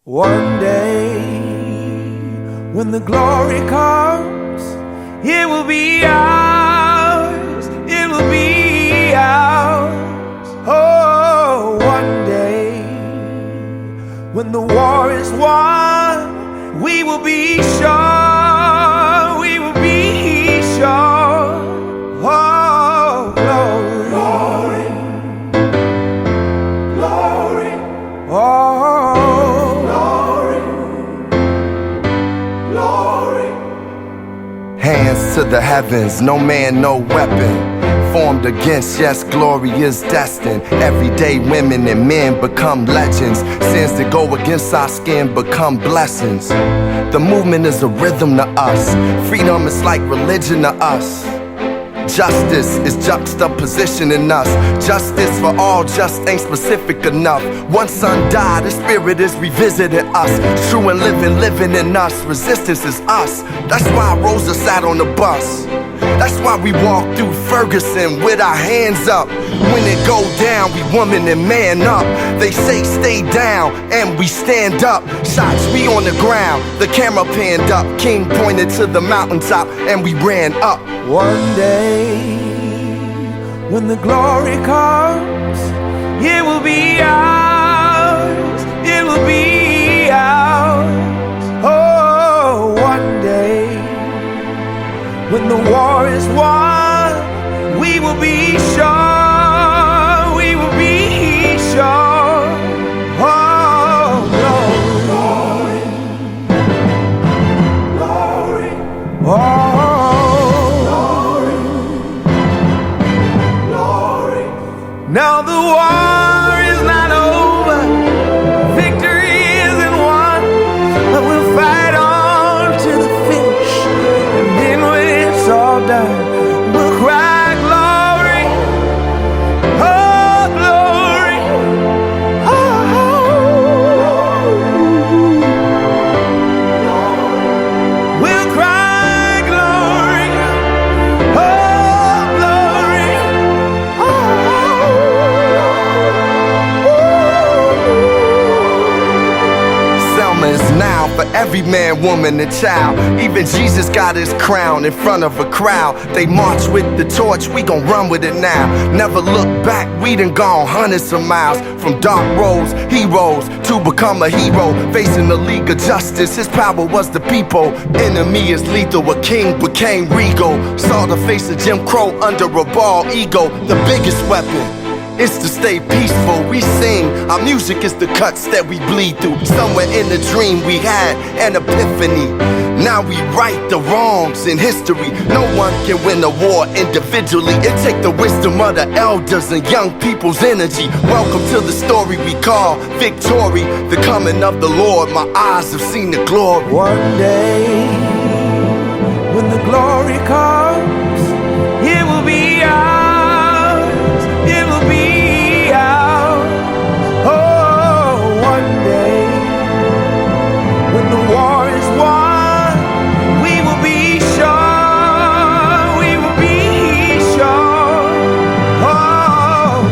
One day, when the glory comes, it will be ours, it will be ours. Oh, one day, when the war is won, we will be sure, we will be sure. Oh, glory, glory, glory. Oh, hands to the heavens, no man, no weapon formed against, yes, glory is destined. Everyday women and men become legends. Sins that go against our skin become blessings. The movement is a rhythm to us. Freedom is like religion to us. Justice is juxtaposition in us. Justice for all just ain't specific enough. One son died, the spirit is revisiting us. True and living in us. Resistance is us. That's why Rosa sat on the bus. That's why we walk through Ferguson with our hands up. When it go down, we woman and man up. They say stay down, and we stand up. Shots, we on the ground, the camera panned up. King pointed to the mountaintop, and we ran up. One day, when the glory comes, it will be ours, it will be ours. Oh, one day, when the war is won, we will be sure, we will be sure. Oh, glory, glory, glory. Oh. Now the war is not over, victory isn't won, but we'll fight on to the finish, and then when it's all done, we'll cry glory, oh glory, we'll cry glory, oh glory, Is now for every man, woman, and child. Even Jesus got his crown in front of a crowd. They march with the torch, we gon' run with it now. Never look back, we done gone hundreds of miles. From dark roads, heroes, to become a hero. Facing the League of Justice, his power was the people. Enemy is lethal, a king became regal. Saw the face of Jim Crow under a bald ego. The biggest weapon is to stay peaceful. We sing, our music is the cuts that we bleed through. Somewhere in the dream we had an epiphany. Now we right the wrongs in history. No one can win a war individually. It take the wisdom of the elders and young people's energy. Welcome to the story we call victory. The coming of the Lord, my eyes have seen the glory. One day, when the glory comes, it will be ours, it will be ours. Oh, one day, when the war is won, we will be sure, we will be sure. Oh,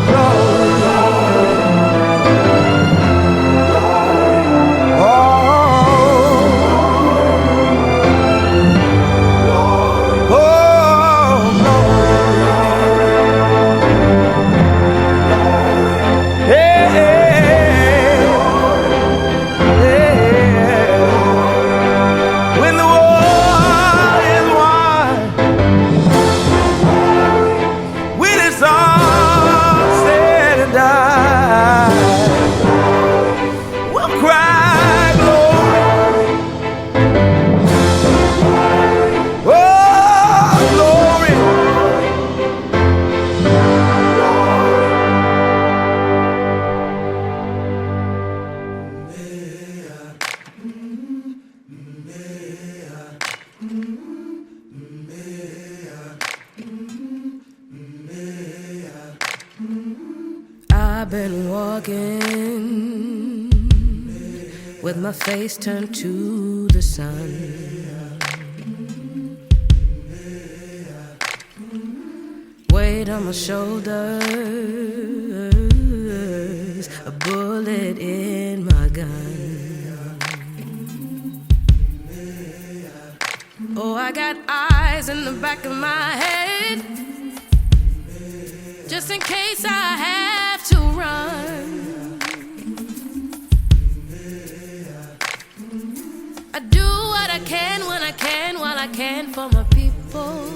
glory, I've been walking with my face turned to the sun. Weight on my shoulders, a bullet in my gun. I got eyes in the back of my head, just in case I have to run. I do what I can when I can, while I can for my people.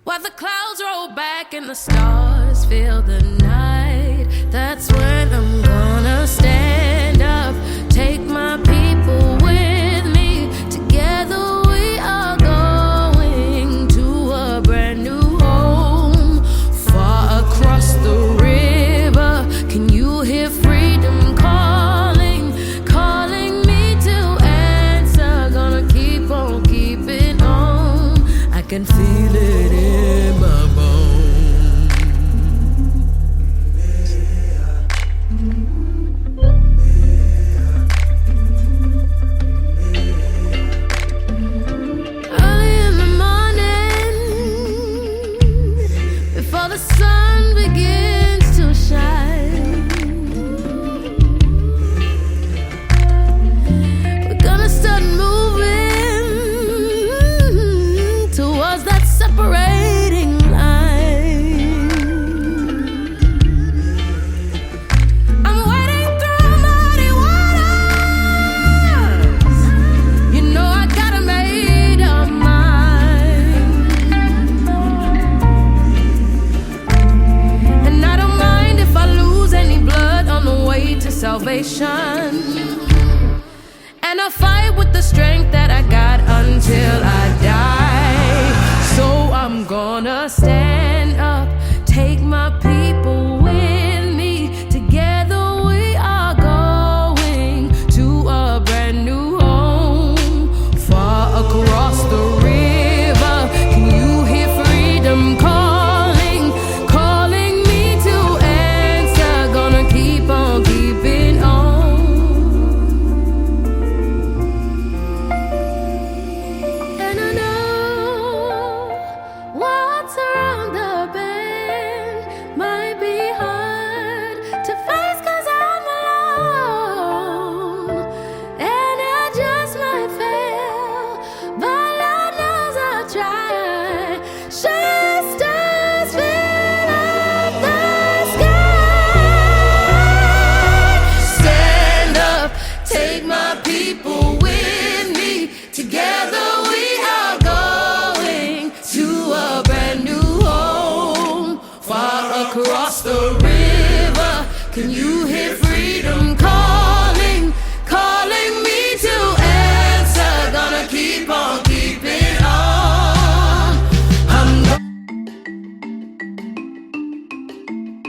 While the clouds roll back and the stars fill the night, that's when I'm gonna stand up, take my people with me. Together we are going to a brand new home, far across the river. Can you hear freedom calling, calling me to answer? Gonna keep on keeping on. I can feel it in my bones. Early in the morning, before the sun begins to shine, we're gonna start moving towards that separating line. I'm wading through muddy waters. You know I got a made up mind, and I don't mind if I lose any blood on the way to salvation. And I fight with the strength that I got until I die. So I'm gonna stand up, take my people with me. Together we are going to a brand new home, far across the river. Can you hear freedom calling, calling me to answer? Gonna keep on keeping on. And I know what's around the bend might be hard to face, 'cause I'm alone, and I just might fail, but Lord knows I'll try. Shine stars fill up the sky. Stand up, take my people with me. Together we are going to a brand new home, far across the river. Can you hear freedom calling, calling me to answer? Gonna keep on keeping on.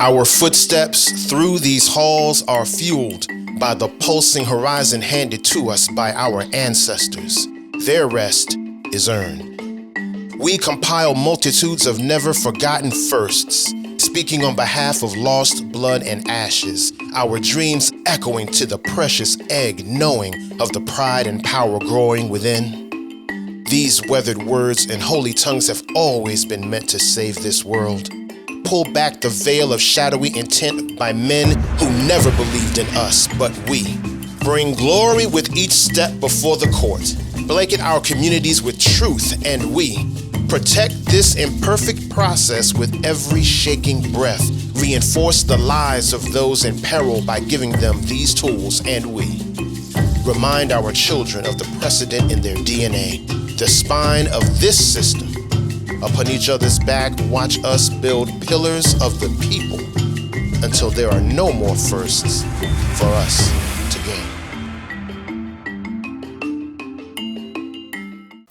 Our footsteps through these halls are fueled by the pulsing horizon handed to us by our ancestors. Their rest is earned. We compile multitudes of never forgotten firsts, speaking on behalf of lost blood and ashes, our dreams echoing to the precious egg, knowing of the pride and power growing within. These weathered words and holy tongues have always been meant to save this world. Pull back the veil of shadowy intent by men who never believed in us, but we. Bring glory with each step before the court. Blanket our communities with truth, and we protect this imperfect process with every shaking breath. Reinforce the lives of those in peril by giving them these tools, and we remind our children of the precedent in their DNA, the spine of this system. Upon each other's back, watch us build pillars of the people until there are no more firsts for us to gain.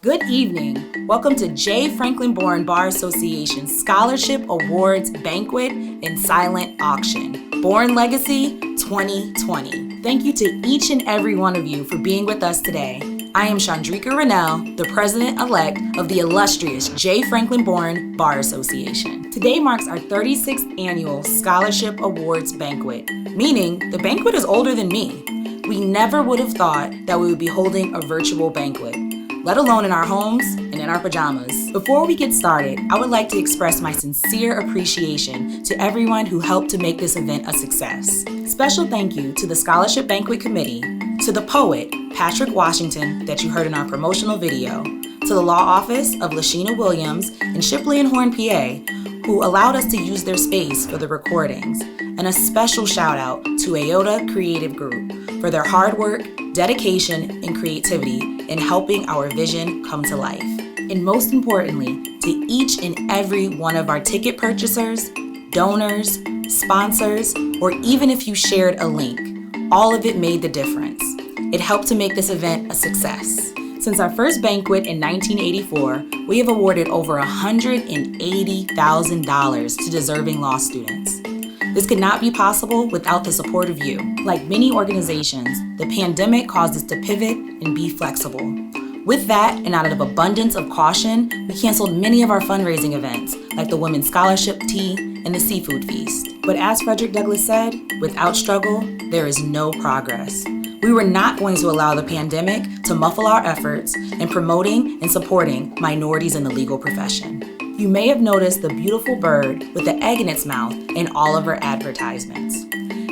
Good evening. Welcome to J. Franklin Bourne Bar Association's Scholarship Awards Banquet and Silent Auction, Bourne Legacy 2020. Thank you to each and every one of you for being with us today. I am Chandrika Rennell, the president-elect of the illustrious J. Franklin Bourne Bar Association. Today marks our 36th annual Scholarship Awards Banquet, meaning the banquet is older than me. We never would have thought that we would be holding a virtual banquet, let alone in our homes and in our pajamas. Before we get started, I would like to express my sincere appreciation to everyone who helped to make this event a success. Special thank you to the Scholarship Banquet Committee, to to the poet, Patrick Washington, that you heard in our promotional video, to the law office of Lashina Williams in Shipley and Horn, PA, who allowed us to use their space for the recordings, and a special shout out to AOTA Creative Group for their hard work, dedication, and creativity in helping our vision come to life. And most importantly, to each and every one of our ticket purchasers, donors, sponsors, or even if you shared a link, all of it made the difference. It helped to make this event a success. Since our first banquet in 1984, we have awarded over $180,000 to deserving law students. This could not be possible without the support of you. Like many organizations, the pandemic caused us to pivot and be flexible. With that, and out of abundance of caution, we canceled many of our fundraising events, like the Women's Scholarship Tea and the Seafood Feast. But as Frederick Douglass said, without struggle, there is no progress. We were not going to allow the pandemic to muffle our efforts in promoting and supporting minorities in the legal profession. You may have noticed the beautiful bird with the egg in its mouth in all of our advertisements.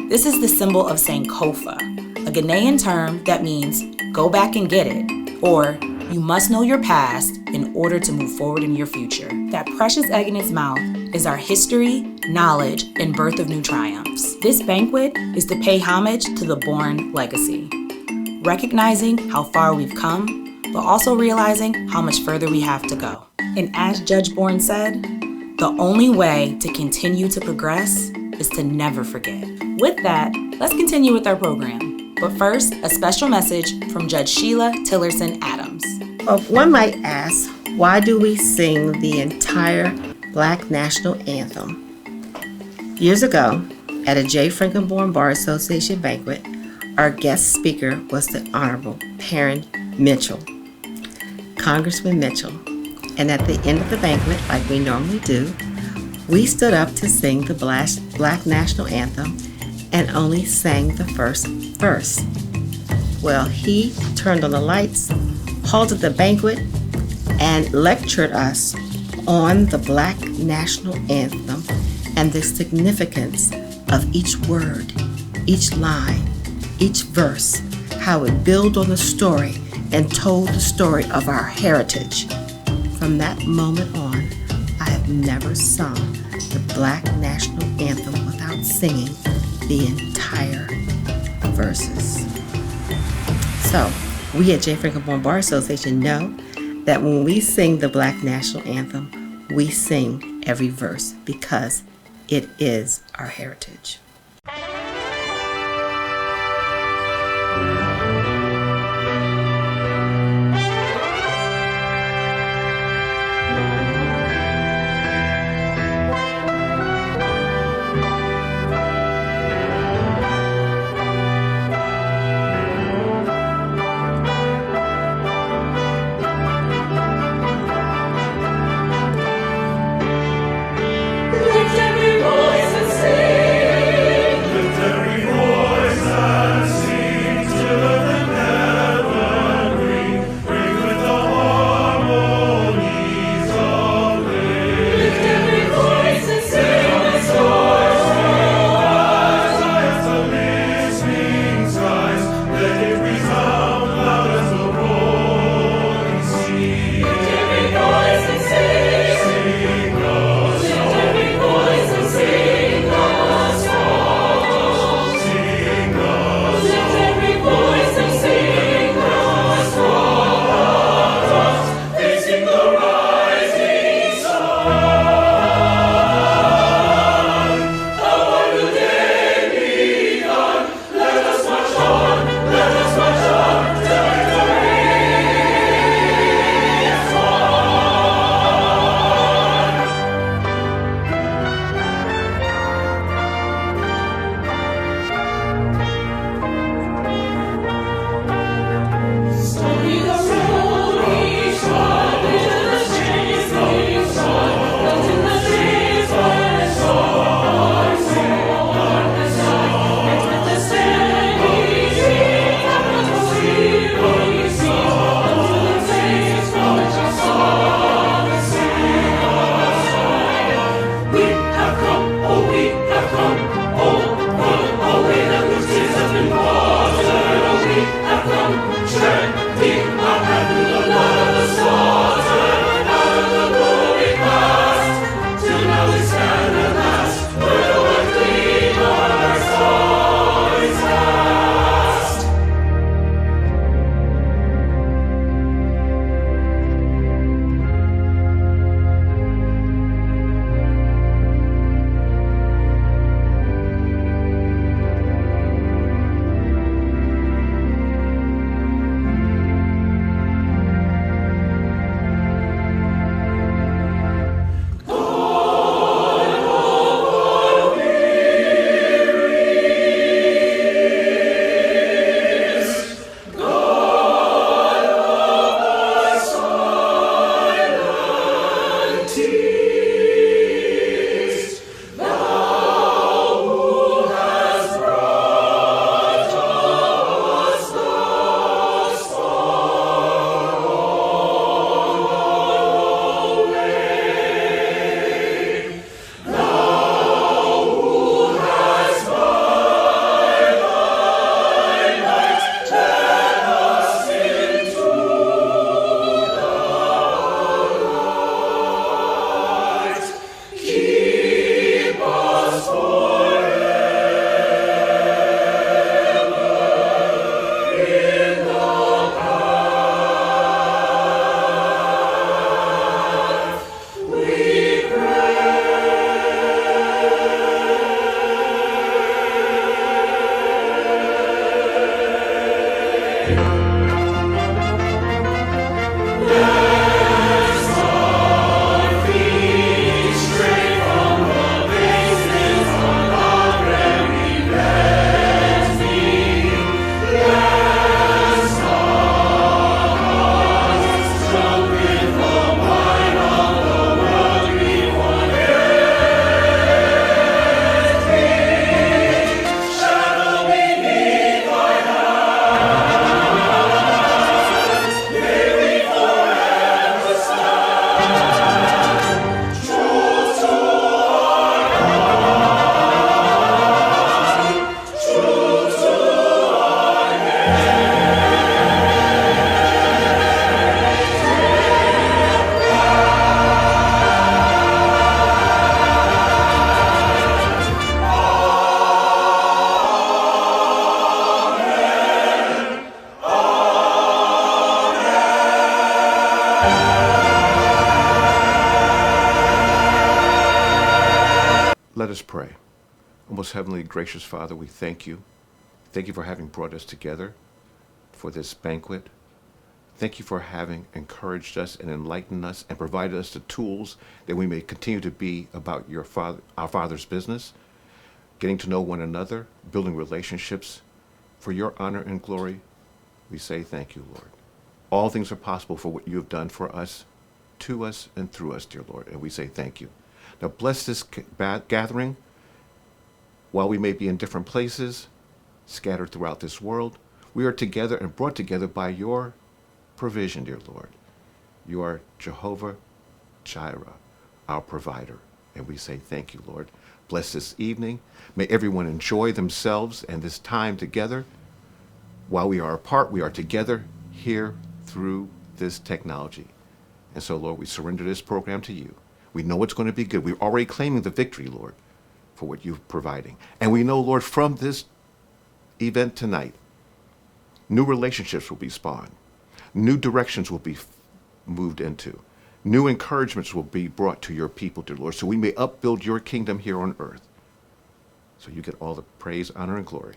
This is the symbol of Sankofa, a Ghanaian term that means go back and get it, or you must know your past in order to move forward in your future. That precious egg in its mouth is our history, knowledge, and birth of new triumphs. This banquet is to pay homage to the Bourne legacy, recognizing how far we've come, but also realizing how much further we have to go. And as Judge Bourne said, the only way to continue to progress is to never forget. With that, let's continue with our program. But first, a special message from Judge Sheila Tillerson Adams. Well, one might ask, why do we sing the entire Black National Anthem? Years ago, at a J. Franklin Bourne Bar Association banquet, our guest speaker was the Honorable Perrin Mitchell, Congressman Mitchell. And at the end of the banquet, like we normally do, we stood up to sing the Black National Anthem and only sang the first verse. Well, he turned on the lights, halted the banquet, and lectured us on the Black National Anthem and the significance of each word, each line, each verse, how it built on the story and told the story of our heritage. From that moment on, I have never sung the Black National Anthem without singing the entire verses. So, we at J. Franklin Bourne Bar Association know that when we sing the Black National Anthem, we sing every verse because it is our heritage. Lift every voice and sing. Let us pray. Most heavenly, gracious Father, we thank you. Thank you for having brought us together for this banquet. Thank you for having encouraged us and enlightened us and provided us the tools that we may continue to be about your Father, our Father's business, getting to know one another, building relationships for your honor and glory. We say thank you, Lord. All things are possible for what you have done for us, to us, and through us, dear Lord, and we say thank you. Now bless this gathering. While we may be in different places, scattered throughout this world, we are together and brought together by your provision, dear Lord. You are Jehovah Jireh, our provider, and we say thank you, Lord. Bless this evening. May everyone enjoy themselves and this time together. While we are apart, we are together here through this technology. And so, Lord, we surrender this program to you. We know it's going to be good. We're already claiming the victory, Lord, for what you're providing. And we know, Lord, from this event tonight, new relationships will be spawned. New directions will be moved into. New encouragements will be brought to your people, dear Lord, so we may upbuild your kingdom here on earth. So you get all the praise, honor, and glory.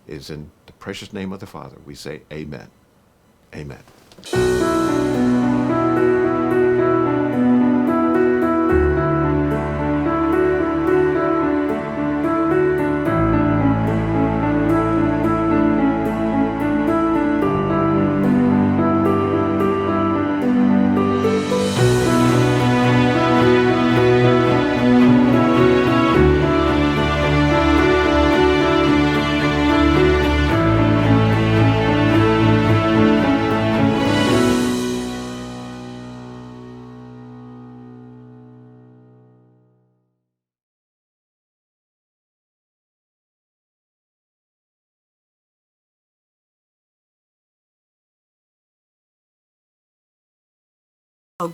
It is in the precious name of the Father we say amen. Amen.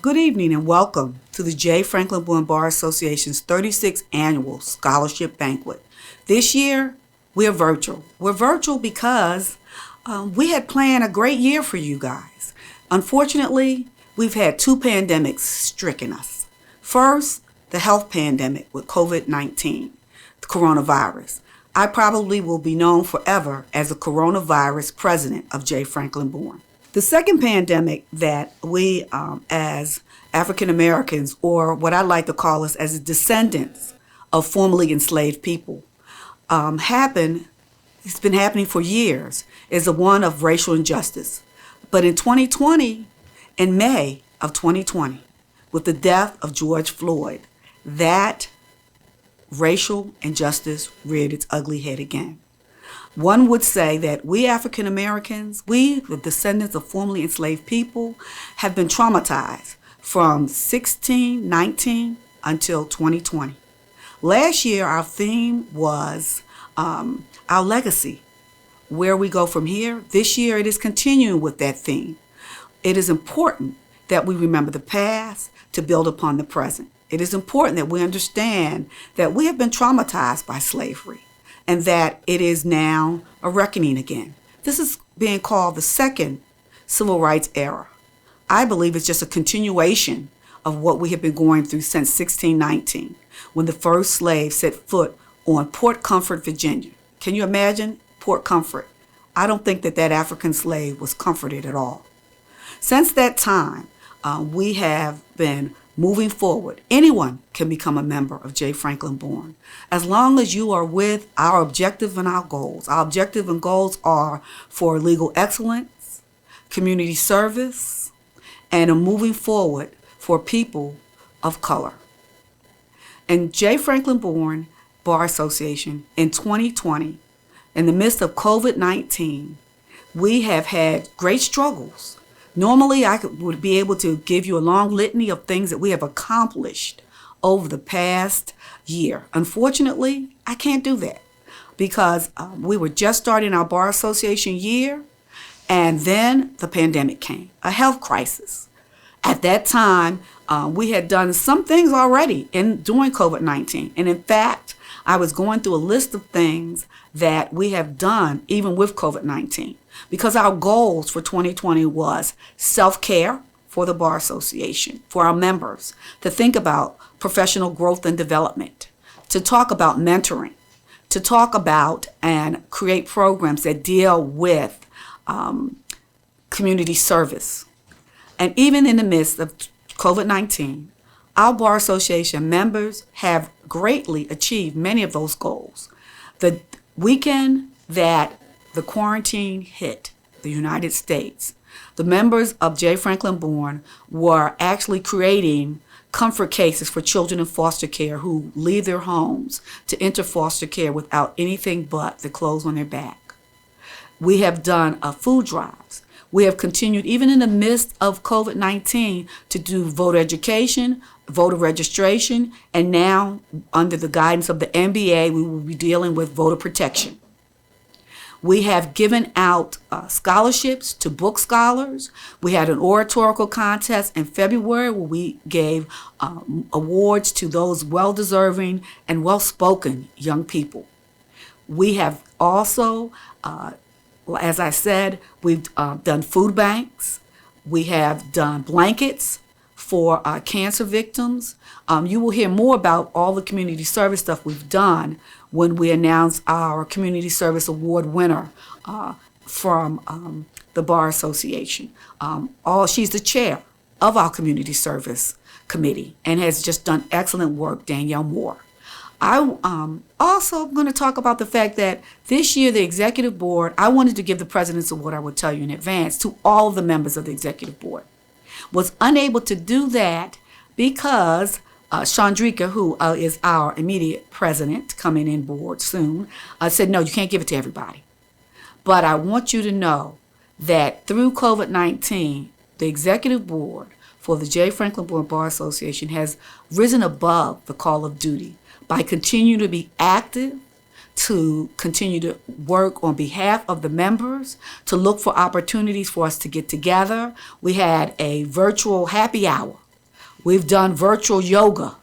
Good evening and welcome to the J. Franklin Boone Bar Association's 36th Annual Scholarship Banquet. This year, we're virtual. We're virtual because we had planned a great year for you guys. Unfortunately, we've had two pandemics stricken us. First, the health pandemic with COVID-19, the coronavirus. I probably will be known forever as the coronavirus president of J. Franklin Boone. The second pandemic that we, as African Americans, or what I like to call us as descendants of formerly enslaved people, it's been happening for years, is the one of racial injustice. But in 2020, in May of 2020, with the death of George Floyd, that racial injustice reared its ugly head again. One would say that we African Americans, we, the descendants of formerly enslaved people, have been traumatized from 1619 until 2020. Last year, our theme was our legacy, where we go from here. This year, it is continuing with that theme. It is important that we remember the past to build upon the present. It is important that we understand that we have been traumatized by slavery, and that it is now a reckoning again. This is being called the second civil rights era. I believe it's just a continuation of what we have been going through since 1619, when the first slave set foot on Port Comfort, Virginia. Can you imagine Port Comfort I don't think that African slave was comforted at all. Since that time, we have been moving forward. Anyone can become a member of J. Franklin Bourne, as long as you are with our objective and our goals. Our objective and goals are for legal excellence, community service, and a moving forward for people of color. And J. Franklin Bourne Bar Association in 2020, in the midst of COVID-19, we have had great struggles. Normally, I would be able to give you a long litany of things that we have accomplished over the past year. Unfortunately, I can't do that because we were just starting our Bar Association year, and then the pandemic came, a health crisis. At that time, we had done some things already during COVID-19. And in fact, I was going through a list of things that we have done even with COVID-19, because our goals for 2020 was self-care for the Bar Association, for our members, to think about professional growth and development, to talk about mentoring, to talk about and create programs that deal with community service. And even in the midst of COVID-19, our Bar Association members have greatly achieved many of those goals. The weekend that the quarantine hit the United States, the members of J. Franklin Bourne were actually creating comfort cases for children in foster care who leave their homes to enter foster care without anything but the clothes on their back. We have done food drives. We have continued, even in the midst of COVID-19, to do voter education, voter registration, and now, under the guidance of the NBA, we will be dealing with voter protection. We have given out scholarships to book scholars. We had an oratorical contest in February where we gave awards to those well-deserving and well-spoken young people. We have also, as I said, we've done food banks. We have done blankets for cancer victims. You will hear more about all the community service stuff we've done when we announce our Community Service Award winner from the Bar Association. She's the chair of our Community Service Committee and has just done excellent work, Danielle Moore. I also going to talk about the fact that this year the Executive Board, I wanted to give the President's Award, I will tell you in advance, to all of the members of the Executive Board. Was unable to do that because Chandrika, who is our immediate president, coming in board soon, said, no, you can't give it to everybody. But I want you to know that through COVID-19, the Executive Board for the J. Franklin Bourne Bar Association has risen above the call of duty by continuing to be active, to continue to work on behalf of the members, to look for opportunities for us to get together. We had a virtual happy hour. We've done virtual yoga.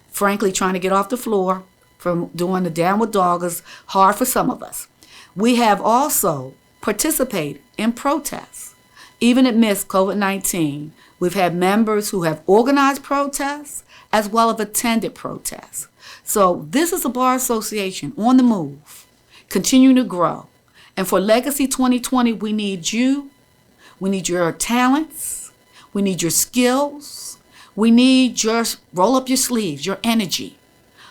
Frankly, trying to get off the floor from doing the downward dog is hard for some of us. We have also participated in protests. Even amidst COVID-19, we've had members who have organized protests as well as attended protests. So this is a Bar Association on the move, continuing to grow. And for Legacy 2020, we need you. We need your talents. We need your skills. We need your roll up your sleeves, your energy.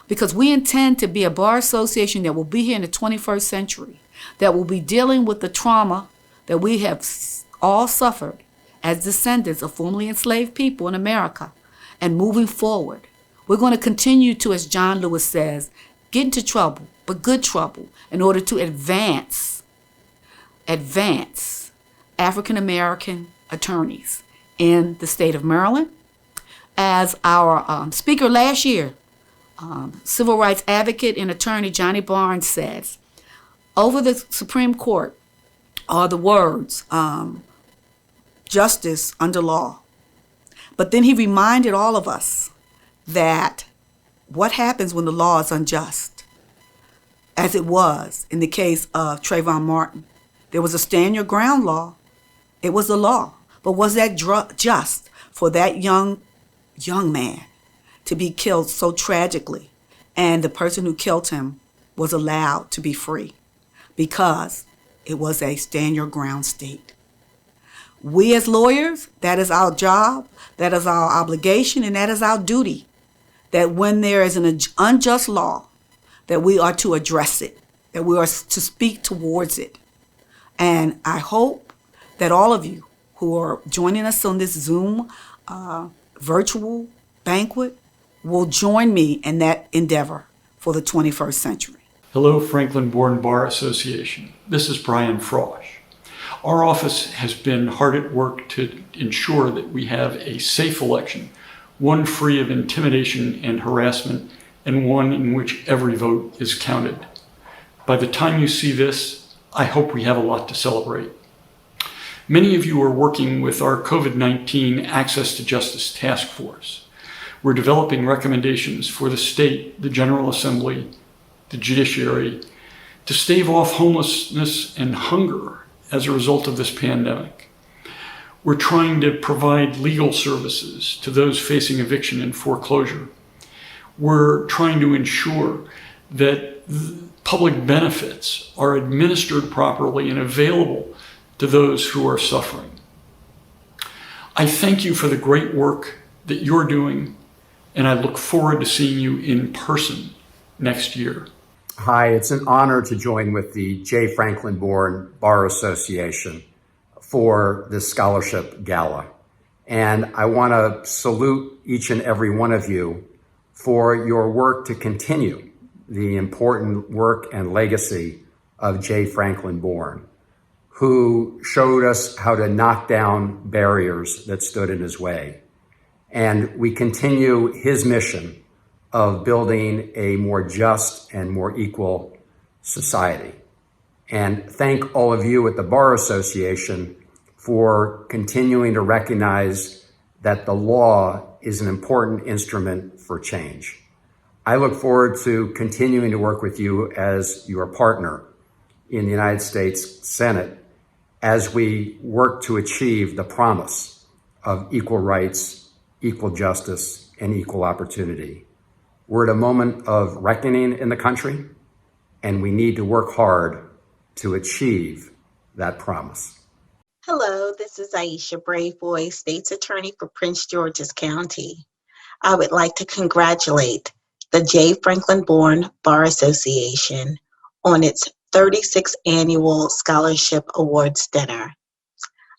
Because we intend to be a Bar Association that will be here in the 21st century, that will be dealing with the trauma that we have all suffered as descendants of formerly enslaved people in America and moving forward. We're going to continue to, as John Lewis says, get into trouble, but good trouble, in order to advance African American attorneys in the state of Maryland. As our speaker last year, civil rights advocate and attorney Johnny Barnes says, over the Supreme Court are the words, justice under law. But then he reminded all of us that what happens when the law is unjust, as it was in the case of Trayvon Martin. There was a stand your ground law. It was the law. But was that just for that young man to be killed so tragically, and the person who killed him was allowed to be free? Because It was a stand your ground state. We as lawyers, that is our job, that is our obligation, and that is our duty. That when there is an unjust law, that we are to address it, that we are to speak towards it. And I hope that all of you who are joining us on this Zoom virtual banquet will join me in that endeavor for the 21st century. Hello, Franklin-Bourne Bar Association. This is Brian Frosch. Our office has been hard at work to ensure that we have a safe election, one free of intimidation and harassment, and one in which every vote is counted. By the time you see this, I hope we have a lot to celebrate. Many of you are working with our COVID-19 Access to Justice Task Force. We're developing recommendations for the state, the General Assembly, the judiciary, to stave off homelessness and hunger as a result of this pandemic. We're trying to provide legal services to those facing eviction and foreclosure. We're trying to ensure that public benefits are administered properly and available to those who are suffering. I thank you for the great work that you're doing, and I look forward to seeing you in person next year. Hi, it's an honor to join with the J. Franklin-Bourne Bar Association for this scholarship gala. And I want to salute each and every one of you for your work to continue the important work and legacy of J. Franklin-Bourne, who showed us how to knock down barriers that stood in his way. And we continue his mission of building a more just and more equal society. And thank all of you at the Bar Association for continuing to recognize that the law is an important instrument for change. I look forward to continuing to work with you as your partner in the United States Senate as we work to achieve the promise of equal rights, equal justice, and equal opportunity. We're at a moment of reckoning in the country, and we need to work hard to achieve that promise. Hello, this is Aisha Braveboy, State's Attorney for Prince George's County. I would like to congratulate the J. Franklin-Bourne Bar Association on its 36th Annual Scholarship Awards Dinner.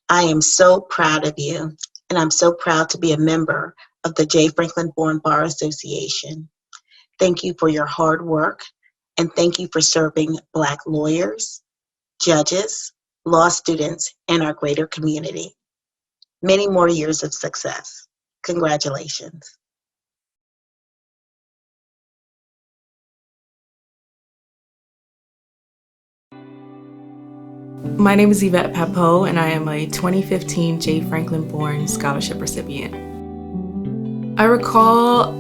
I am so proud of you, and I'm so proud to be a member of the J. Franklin-Bourne Bar Association. Thank you for your hard work, and thank you for serving Black lawyers, judges, law students, and our greater community. Many more years of success. Congratulations. My name is Yvette Papeau, and I am a 2015 J. Franklin-Bourne Scholarship recipient. I recall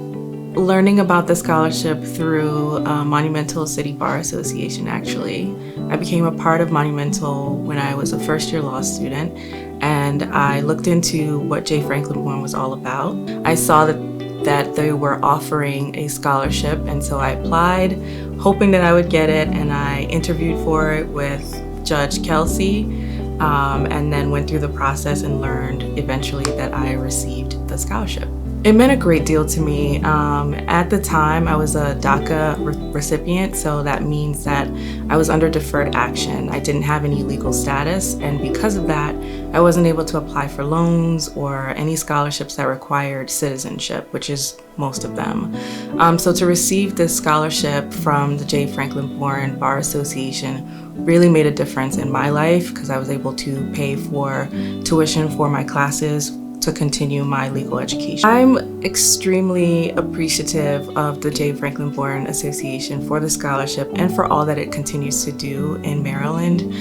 learning about the scholarship through Monumental City Bar Association, actually. I became a part of Monumental when I was a first-year law student, and I looked into what J. Franklin-Bourne was all about. I saw that they were offering a scholarship, and so I applied, hoping that I would get it, and I interviewed for it with Judge Kelsey, and then went through the process and learned eventually that I received the scholarship. It meant a great deal to me. At the time, I was a DACA recipient, so that means that I was under deferred action. I didn't have any legal status, and because of that, I wasn't able to apply for loans or any scholarships that required citizenship, which is most of them. So to receive this scholarship from the J. Franklin-Bourne Bar Association really made a difference in my life because I was able to pay for tuition for my classes to continue my legal education. I'm extremely appreciative of the J. Franklin-Bourne Association for the scholarship and for all that it continues to do in Maryland,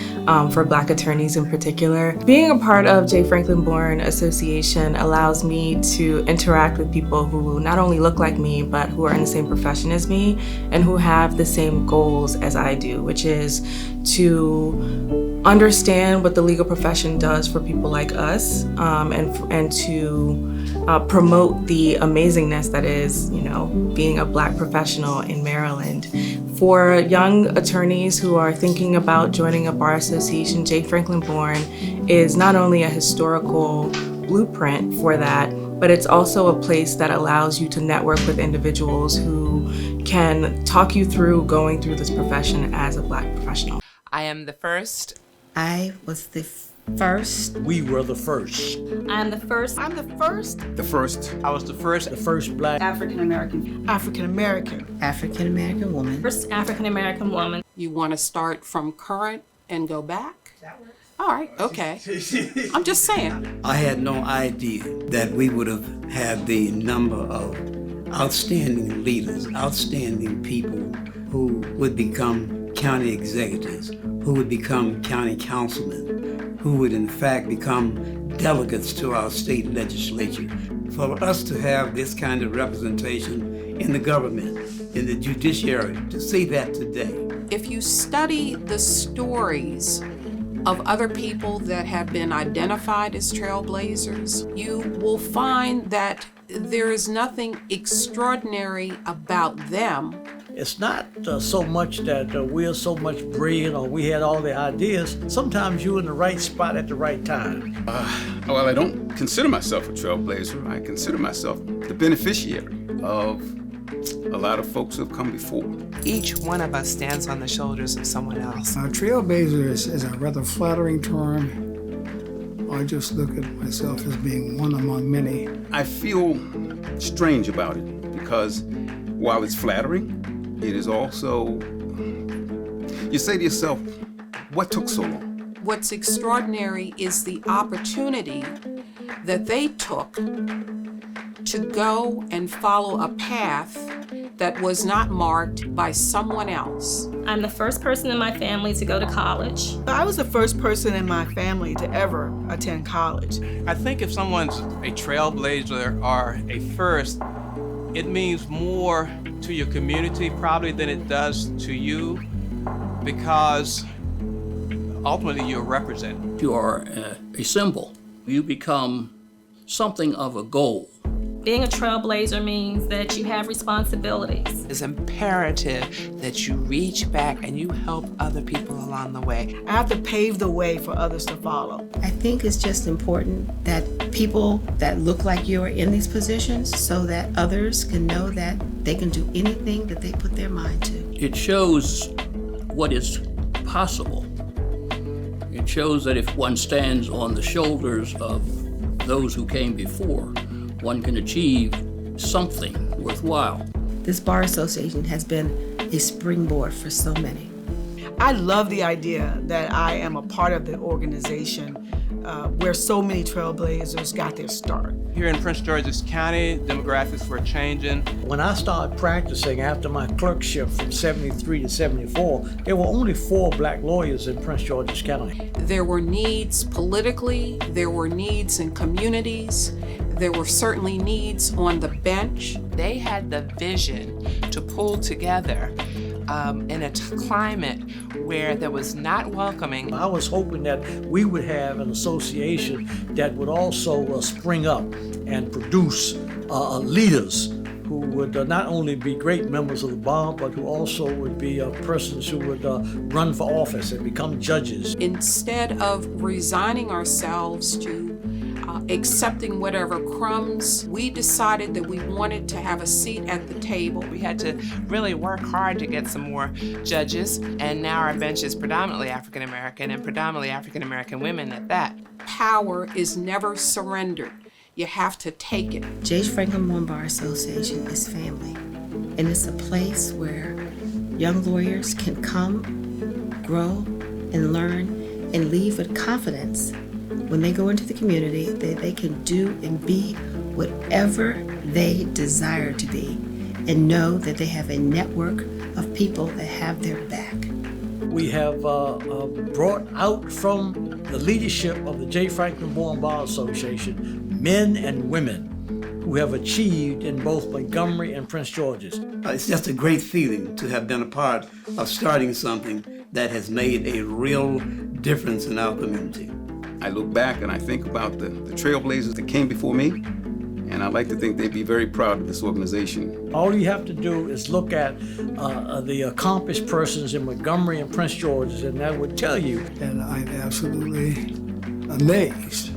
for Black attorneys in particular. Being a part of J. Franklin-Bourne Association allows me to interact with people who not only look like me, but who are in the same profession as me and who have the same goals as I do, which is to understand what the legal profession does for people like us, and to promote the amazingness that is, being a Black professional in Maryland For young attorneys who are thinking about joining a bar association, J. Franklin Bourne is not only a historical blueprint for that, but it's also a place that allows you to network with individuals who can talk you through going through this profession as a Black professional. I am the first. I was the first. We were the first. I am the first. I'm the first. The first. I was the first. The first Black African American. African American woman. First African American woman. You want to start from current and go back? That works. All right, okay. I'm just saying. I had no idea that we would have had the number of outstanding leaders, outstanding people who would become county executives, who would become county councilmen, who would in fact become delegates to our state legislature. For us to have this kind of representation in the government, in the judiciary, to see that today. If you study the stories of other people that have been identified as trailblazers, you will find that there is nothing extraordinary about them. It's not so much that we're so much brilliant or we had all the ideas. Sometimes you're in the right spot at the right time. Well, I don't consider myself a trailblazer. I consider myself the beneficiary of a lot of folks who have come before. Each one of us stands on the shoulders of someone else. Trailblazer is a rather flattering term. I just look at myself as being one among many. I feel strange about it because while it's flattering, it is also, you say to yourself, what took so long? What's extraordinary is the opportunity that they took to go and follow a path that was not marked by someone else. I'm the first person in my family to go to college. I was the first person in my family to ever attend college. I think if someone's a trailblazer or a first, it means more to your community probably than it does to you, because ultimately you're represented. You are a symbol. You become something of a goal. Being a trailblazer means that you have responsibilities. It's imperative that you reach back and you help other people along the way. I have to pave the way for others to follow. I think it's just important that people that look like you are in these positions so that others can know that they can do anything that they put their mind to. It shows what is possible. It shows that if one stands on the shoulders of those who came before, one can achieve something worthwhile. This Bar Association has been a springboard for so many. I love the idea that I am a part of the organization where so many trailblazers got their start. Here in Prince George's County, demographics were changing. When I started practicing after my clerkship from 73 to 74, there were only 4 Black lawyers in Prince George's County. There were needs politically, there were needs in communities, there were certainly needs on the bench. They had the vision to pull together in a climate where there was not welcoming. I was hoping that we would have an association that would also spring up and produce leaders who would not only be great members of the bar, but who also would be persons who would run for office and become judges. Instead of resigning ourselves to accepting whatever crumbs, we decided that we wanted to have a seat at the table. We had to really work hard to get some more judges, and now our bench is predominantly African American and predominantly African American women at that. Power is never surrendered. You have to take it. J. Franklin Bourne Bar Association is family, and it's a place where young lawyers can come, grow, and learn, and leave with confidence. When they go into the community, they can do and be whatever they desire to be, and know that they have a network of people that have their back. We have brought out from the leadership of the J. Franklin Bourne Bar Association men and women who have achieved in both Montgomery and Prince George's. It's just a great feeling to have been a part of starting something that has made a real difference in our community. I look back and I think about the trailblazers that came before me, And I'd like to think they'd be very proud of this organization. All you have to do is look at the accomplished persons in Montgomery and Prince George's, and that would tell you. And I'm absolutely amazed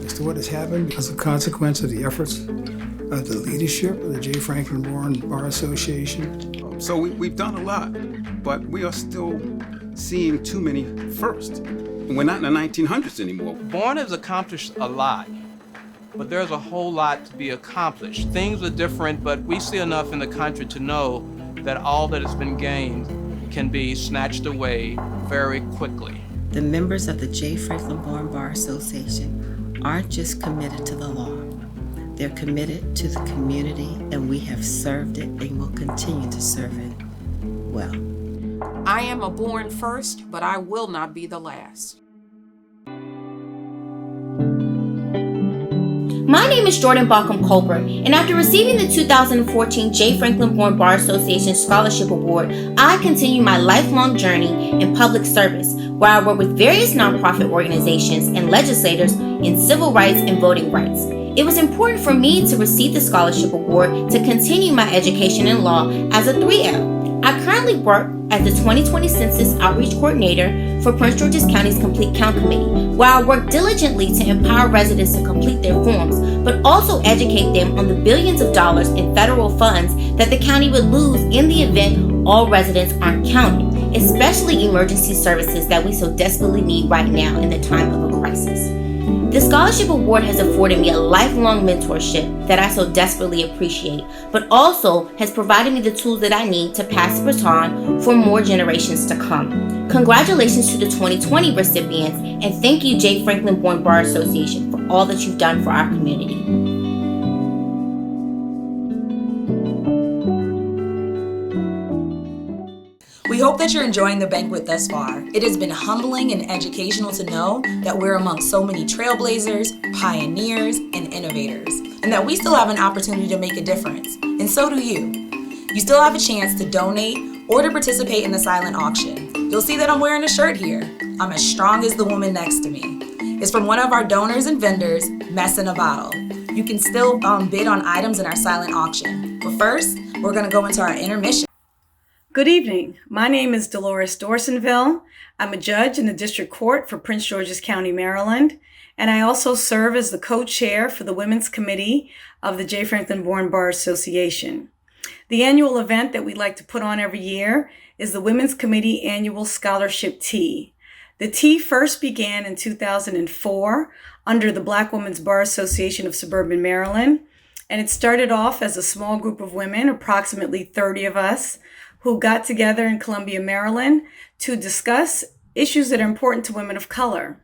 as to what has happened as a consequence of the efforts of the leadership of the J. Franklin Bourne Bar Association. So we've done a lot, but we are still seeing too many first. We're not in the 1900s anymore. Bourne has accomplished a lot, but there's a whole lot to be accomplished. Things are different, but we see enough in the country to know that all that has been gained can be snatched away very quickly. The members of the J. Franklin Bourne Bar Association aren't just committed to the law. They're committed to the community, and we have served it and will continue to serve it well. I am a born first, but I will not be the last. My name is Jordan Baucom Colbert, and after receiving the 2014 J. Franklin Bourne Bar Association Scholarship Award, I continue my lifelong journey in public service, where I work with various nonprofit organizations and legislators in civil rights and voting rights. It was important for me to receive the scholarship award to continue my education in law as a 3L. I currently work as the 2020 Census Outreach Coordinator for Prince George's County's Complete Count Committee, where I work diligently to empower residents to complete their forms, but also educate them on the billions of dollars in federal funds that the county would lose in the event all residents aren't counted, especially emergency services that we so desperately need right now in the time of a crisis. The scholarship award has afforded me a lifelong mentorship that I so desperately appreciate, but also has provided me the tools that I need to pass the baton for more generations to come. Congratulations to the 2020 recipients, and thank you, J. Franklin Bourne Bar Association, for all that you've done for our community. We hope that you're enjoying the banquet thus far. It has been humbling and educational to know that we're among so many trailblazers, pioneers, and innovators, and that we still have an opportunity to make a difference, and so do you. You still have a chance to donate or to participate in the silent auction. You'll see that I'm wearing a shirt here. I'm as strong as the woman next to me. It's from one of our donors and vendors, Mess in a Bottle. You can still bid on items in our silent auction. But first, we're gonna go into our intermission. Good evening. My name is Dolores Dorsonville. I'm a judge in the District Court for Prince George's County, Maryland, and I also serve as the co-chair for the Women's Committee of the J. Franklin Bourne Bar Association. The annual event that we like to put on every year is the Women's Committee Annual Scholarship Tea. The tea first began in 2004 under the Black Women's Bar Association of Suburban Maryland, and it started off as a small group of women, approximately 30 of us, who got together in Columbia, Maryland to discuss issues that are important to women of color.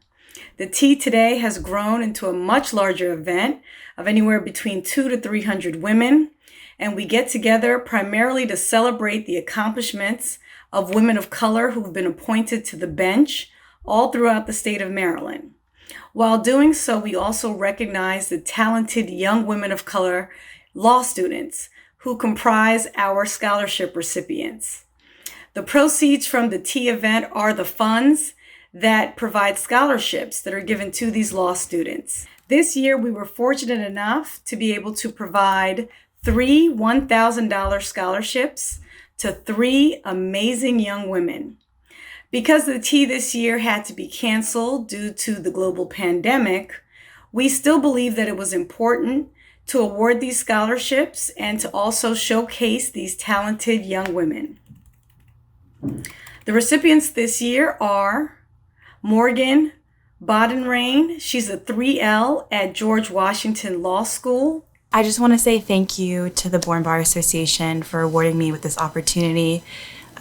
The tea today has grown into a much larger event of anywhere between 200 to 300 women, and we get together primarily to celebrate the accomplishments of women of color who've been appointed to the bench all throughout the state of Maryland. While doing so, we also recognize the talented young women of color law students who comprise our scholarship recipients. The proceeds from the tea event are the funds that provide scholarships that are given to these law students. This year, we were fortunate enough to be able to provide 3 $1,000 scholarships to 3 amazing young women. Because the tea this year had to be canceled due to the global pandemic, we still believe that it was important to award these scholarships and to also showcase these talented young women. The recipients this year are Morgan Bodenrain. She's a 3L at George Washington Law School. I just want to say thank you to the Bourne Bar Association for awarding me with this opportunity.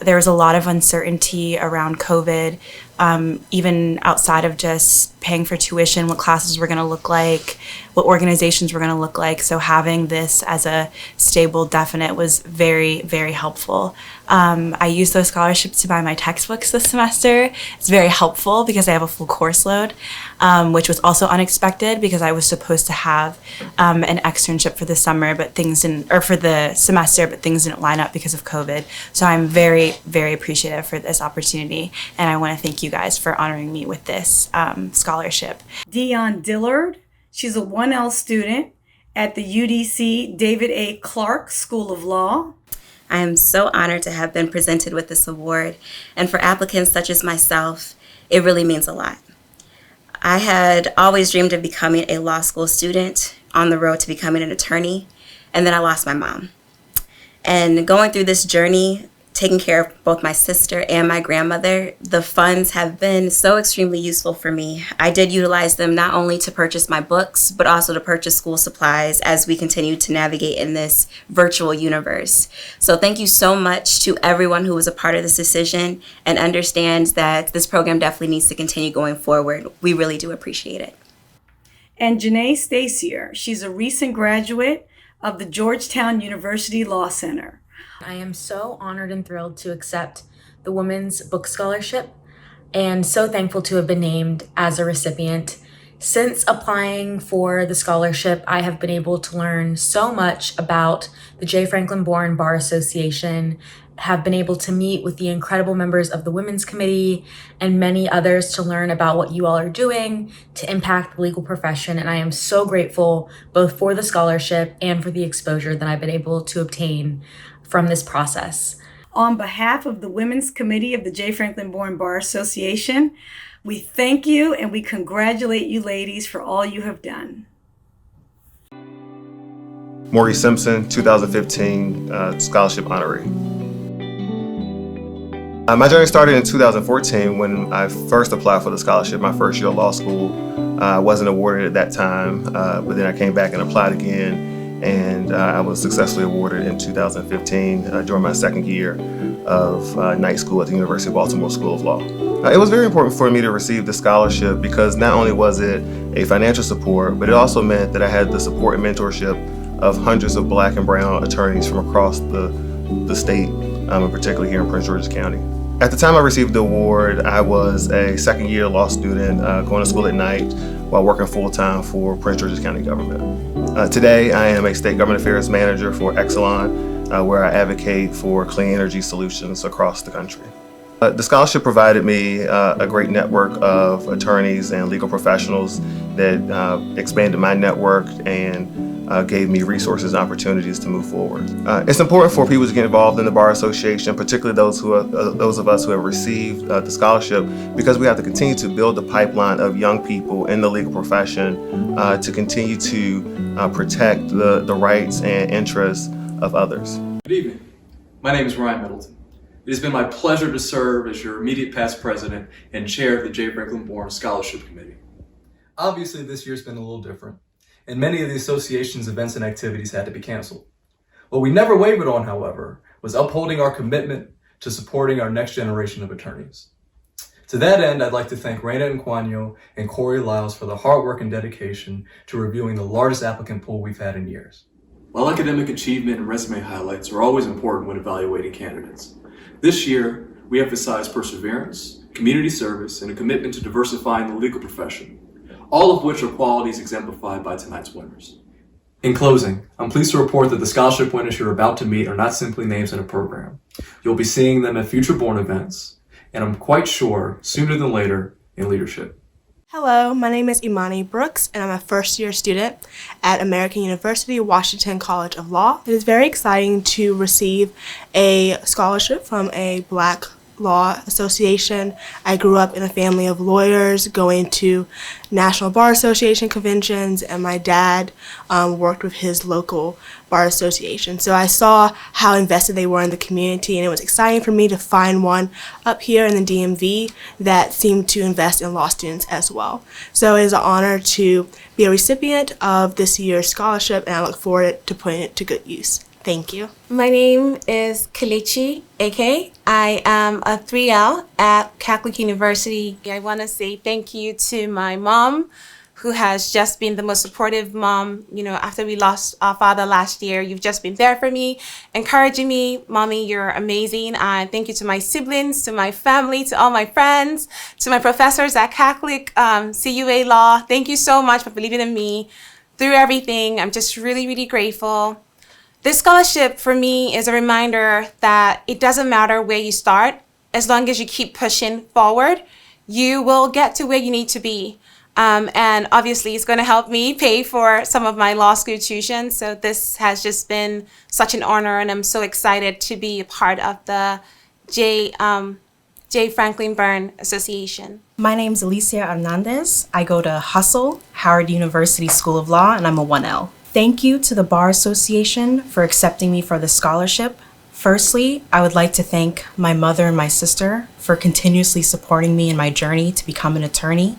There was a lot of uncertainty around COVID, even outside of just paying for tuition, what classes were going to look like, what organizations were going to look like. So having this as a stable, definite was very, very helpful. I used those scholarships to buy my textbooks this semester. It's very helpful because I have a full course load, which was also unexpected because I was supposed to have an externship for the summer, but things didn't, or for the semester, but things didn't line up because of COVID. So I'm very, very appreciative for this opportunity, and I want to thank you guys for honoring me with this scholarship. Dion Dillard, she's a 1L student at the UDC David A. Clark School of Law. I am so honored to have been presented with this award, and for applicants such as myself, it really means a lot. I had always dreamed of becoming a law school student on the road to becoming an attorney, and then I lost my mom. And going through this journey, taking care of both my sister and my grandmother, the funds have been so extremely useful for me. I did utilize them not only to purchase my books, but also to purchase school supplies as we continue to navigate in this virtual universe. So thank you so much to everyone who was a part of this decision and understands that this program definitely needs to continue going forward. We really do appreciate it. And Janae Stasier, she's a recent graduate of the Georgetown University Law Center. I am so honored and thrilled to accept the Women's Book Scholarship and so thankful to have been named as a recipient. Since applying for the scholarship, I have been able to learn so much about the J. Franklin Bourne Bar Association, have been able to meet with the incredible members of the Women's Committee and many others to learn about what you all are doing to impact the legal profession. And I am so grateful both for the scholarship and for the exposure that I've been able to obtain from this process. On behalf of the Women's Committee of the J. Franklin Bourne Bar Association, we thank you and we congratulate you ladies for all you have done. Maurice Simpson, 2015 Scholarship Honoree. My journey started in 2014 when I first applied for the scholarship, my first year of law school. I wasn't awarded at that time, but then I came back and applied again. And I was successfully awarded in 2015 during my second year of night school at the University of Baltimore School of Law. It was very important for me to receive the scholarship because not only was it a financial support, but it also meant that I had the support and mentorship of hundreds of Black and brown attorneys from across the state, and particularly here in Prince George's County. At the time I received the award, I was a second year law student going to school at night while working full-time for Prince George's County government. Today, I am a state government affairs manager for Exelon, where I advocate for clean energy solutions across the country. The scholarship provided me a great network of attorneys and legal professionals that expanded my network and gave me resources and opportunities to move forward. It's important for people to get involved in the Bar Association, particularly those of us who have received the scholarship, because we have to continue to build the pipeline of young people in the legal profession to continue to protect the rights and interests of others. Good evening. My name is Ryan Middleton. It has been my pleasure to serve as your immediate past president and chair of the J. Franklin Bourne Scholarship Committee. Obviously, this year's been a little different, and many of the association's events and activities had to be canceled. What we never wavered on, however, was upholding our commitment to supporting our next generation of attorneys. To that end, I'd like to thank Raina Nquanyo and Corey Lyles for the hard work and dedication to reviewing the largest applicant pool we've had in years. While academic achievement and resume highlights are always important when evaluating candidates, this year we emphasized perseverance, community service, and a commitment to diversifying the legal profession, all of which are qualities exemplified by tonight's winners. In closing, I'm pleased to report that the scholarship winners you're about to meet are not simply names in a program. You'll be seeing them at future Bourne events, and I'm quite sure sooner than later in leadership. Hello, my name is Imani Brooks, and I'm a first-year student at American University Washington College of Law. It is very exciting to receive a scholarship from a Black Law Association. I grew up in a family of lawyers going to National Bar Association conventions, and my dad worked with his local bar association. So I saw how invested they were in the community, and it was exciting for me to find one up here in the DMV that seemed to invest in law students as well. So it is an honor to be a recipient of this year's scholarship, and I look forward to putting it to good use. Thank you. My name is Kelechi Eke. I am a 3L at Catholic University. I want to say thank you to my mom, who has just been the most supportive mom. You know, after we lost our father last year, you've just been there for me, encouraging me. Mommy, you're amazing. And thank you to my siblings, to my family, to all my friends, to my professors at Catholic CUA Law. Thank you so much for believing in me through everything. I'm just really, really grateful. This scholarship for me is a reminder that it doesn't matter where you start, as long as you keep pushing forward, you will get to where you need to be. And obviously it's going to help me pay for some of my law school tuition. So this has just been such an honor, and I'm so excited to be a part of the J. Franklin Byrne Association. My name is Alicia Hernandez. I go to Hustle, Howard University School of Law, and I'm a 1L. Thank you to the Bar Association for accepting me for the scholarship. Firstly, I would like to thank my mother and my sister for continuously supporting me in my journey to become an attorney.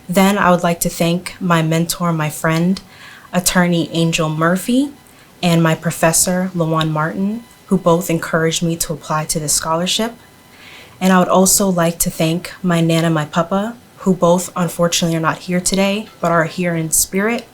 Then I would like to thank my mentor, my friend, attorney Angel Murphy, and my professor, LaJuan Martin, who both encouraged me to apply to this scholarship. And I would also like to thank my Nana, my Papa, who both unfortunately are not here today, but are here in spirit.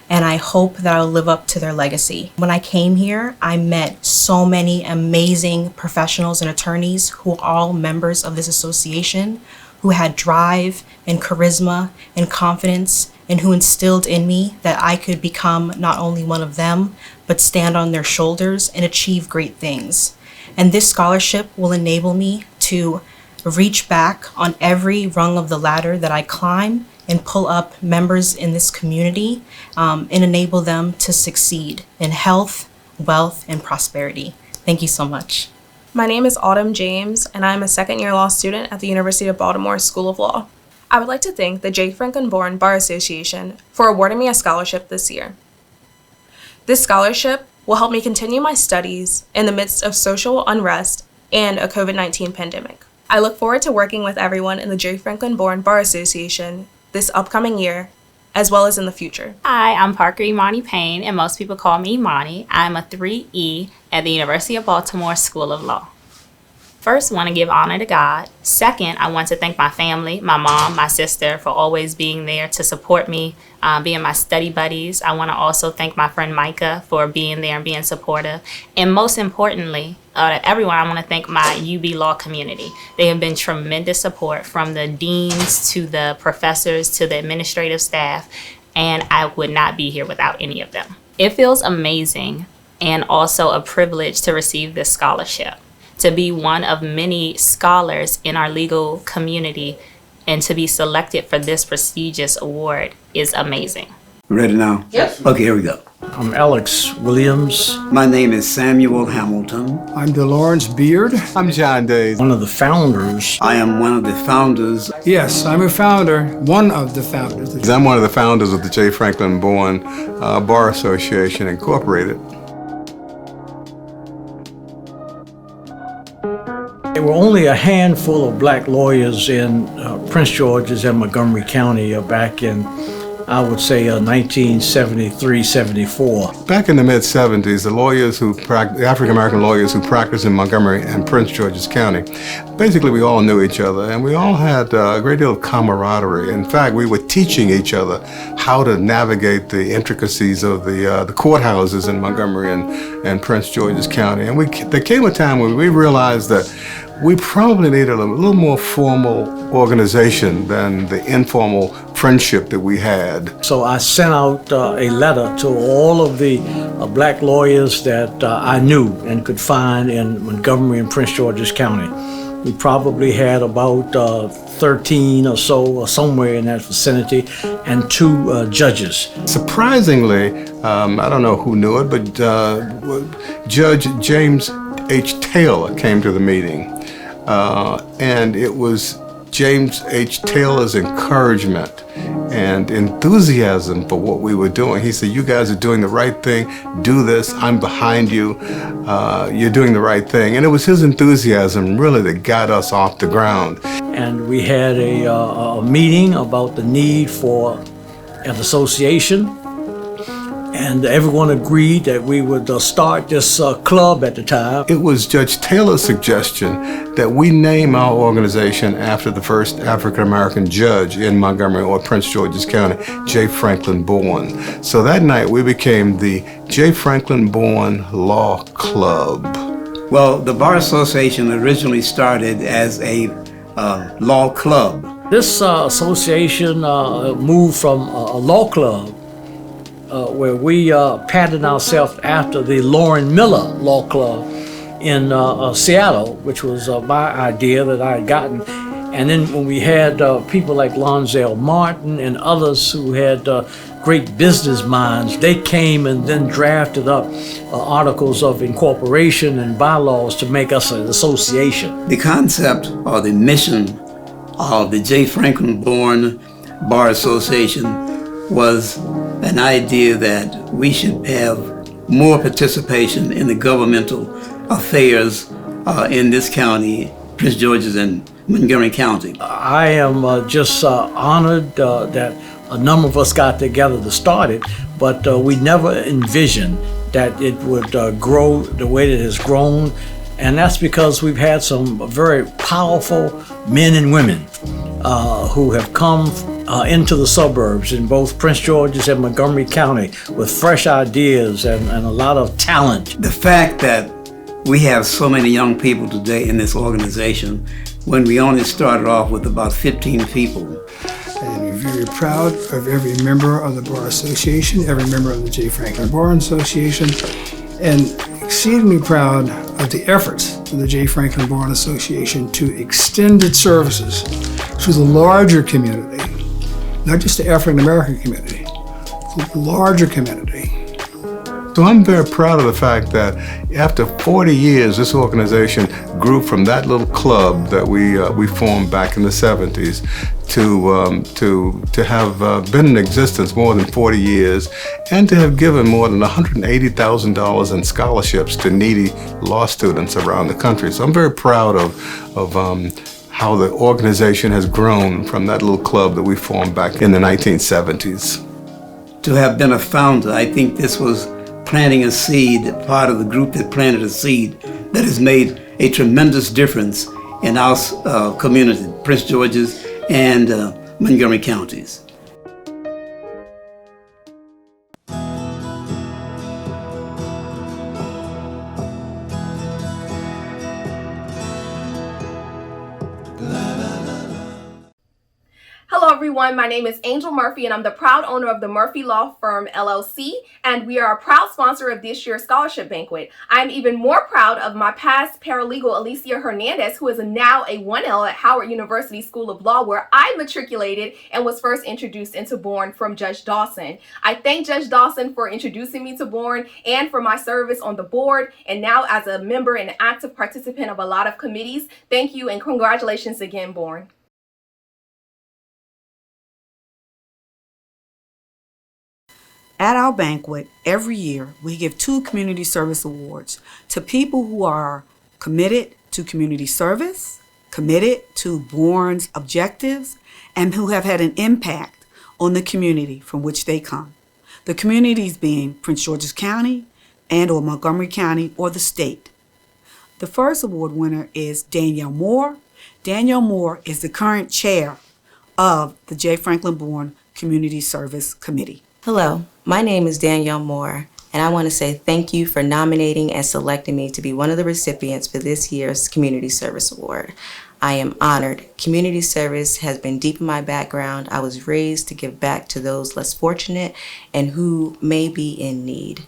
And I hope that I'll live up to their legacy. When I came here, I met so many amazing professionals and attorneys who are all members of this association, who had drive and charisma and confidence, and who instilled in me that I could become not only one of them, but stand on their shoulders and achieve great things. And this scholarship will enable me to reach back on every rung of the ladder that I climb and pull up members in this community and enable them to succeed in health, wealth, and prosperity. Thank you so much. My name is Autumn James, and I'm a second-year law student at the University of Baltimore School of Law. I would like to thank the J. Franklin Bourne Bar Association for awarding me a scholarship this year. This scholarship will help me continue my studies in the midst of social unrest and a COVID-19 pandemic. I look forward to working with everyone in the J. Franklin Bourne Bar Association this upcoming year, as well as in the future. Hi, I'm Parker Imani Payne, and most people call me Imani. I'm a 3E at the University of Baltimore School of Law. First, I want to give honor to God. Second, I want to thank my family, my mom, my sister, for always being there to support me, being my study buddies. I want to also thank my friend Micah for being there and being supportive. And most importantly, everyone, I want to thank my UB Law community. They have been tremendous support, from the deans to the professors to the administrative staff, and I would not be here without any of them. It feels amazing and also a privilege to receive this scholarship, to be one of many scholars in our legal community, and to be selected for this prestigious award is amazing. Ready now? Yep. Okay, here we go. I'm Alex Williams. My name is Samuel Hamilton. I'm DeLawrence Beard. I'm John Days. One of the founders. I am one of the founders. Yes, I'm a founder, one of the founders. I'm one of the founders of the J. Franklin Bourne Bar Association, Incorporated. There were only a handful of black lawyers in Prince George's and Montgomery County back in, I would say, 1973, 74. Back in the mid-70s, the African-American lawyers who practiced in Montgomery and Prince George's County, basically we all knew each other, and we all had a great deal of camaraderie. In fact, we were teaching each other how to navigate the intricacies of the courthouses in Montgomery and Prince George's County. And there came a time when we realized that we probably needed a little more formal organization than the informal friendship that we had. So I sent out a letter to all of the black lawyers that I knew and could find in Montgomery and Prince George's County. We probably had about 13 or so, or somewhere in that vicinity, and 2 judges. Surprisingly, I don't know who knew it, but Judge James H. Taylor came to the meeting. And it was James H. Taylor's encouragement and enthusiasm for what we were doing. He said, "You guys are doing the right thing. Do this. I'm behind you. You're doing the right thing." And it was his enthusiasm really that got us off the ground. And we had a meeting about the need for an association. And everyone agreed that we would start this club at the time. It was Judge Taylor's suggestion that we name our organization after the first African-American judge in Montgomery or Prince George's County, J. Franklin Bourne. So that night we became the J. Franklin Bourne Law Club. Well, the Bar Association originally started as a law club. This association moved from a law club where we patterned ourselves after the Lauren Miller Law Club in Seattle, which was my idea that I had gotten. And then when we had people like Lonzell Martin and others who had great business minds, they came and then drafted up articles of incorporation and bylaws to make us an association. The concept or the mission of the J. Franklin Bourne Bar Association was an idea that we should have more participation in the governmental affairs in this county, Prince George's and Montgomery County. I am just honored that a number of us got together to start it, but we never envisioned that it would grow the way that it has grown. And that's because we've had some very powerful men and women who have come into the suburbs in both Prince George's and Montgomery County with fresh ideas and a lot of talent. The fact that we have so many young people today in this organization when we only started off with about 15 people. And we're very proud of every member of the Bar Association, every member of the J. Franklin Bar Association, and exceedingly proud of the efforts of the J. Franklin Bar Association to extend its services to the larger community, not just the African American community, the larger community. So I'm very proud of the fact that after 40 years, this organization grew from that little club that we formed back in the 70s to have been in existence more than 40 years and to have given more than $180,000 in scholarships to needy law students around the country. So I'm very proud of how the organization has grown from that little club that we formed back in the 1970s. To have been a founder, I think this was planting a seed, part of the group that planted a seed that has made a tremendous difference in our community, Prince George's and Montgomery counties. Hello everyone, my name is Angel Murphy and I'm the proud owner of the Murphy Law Firm LLC, and we are a proud sponsor of this year's scholarship banquet. I'm even more proud of my past paralegal Alicia Hernandez, who is now a 1L at Howard University School of Law, where I matriculated and was first introduced into Bourne from Judge Dawson. I thank Judge Dawson for introducing me to Bourne and for my service on the board, and now as a member and active participant of a lot of committees. Thank you and congratulations again, Bourne. At our banquet, every year, we give 2 community service awards to people who are committed to community service, committed to Bourne's objectives, and who have had an impact on the community from which they come. The communities being Prince George's County and or Montgomery County or the state. The first award winner is Danielle Moore. Danielle Moore is the current chair of the J. Franklin Bourne Community Service Committee. Hello, my name is Danielle Moore, and I want to say thank you for nominating and selecting me to be one of the recipients for this year's Community Service Award. I am honored. Community service has been deep in my background. I was raised to give back to those less fortunate and who may be in need.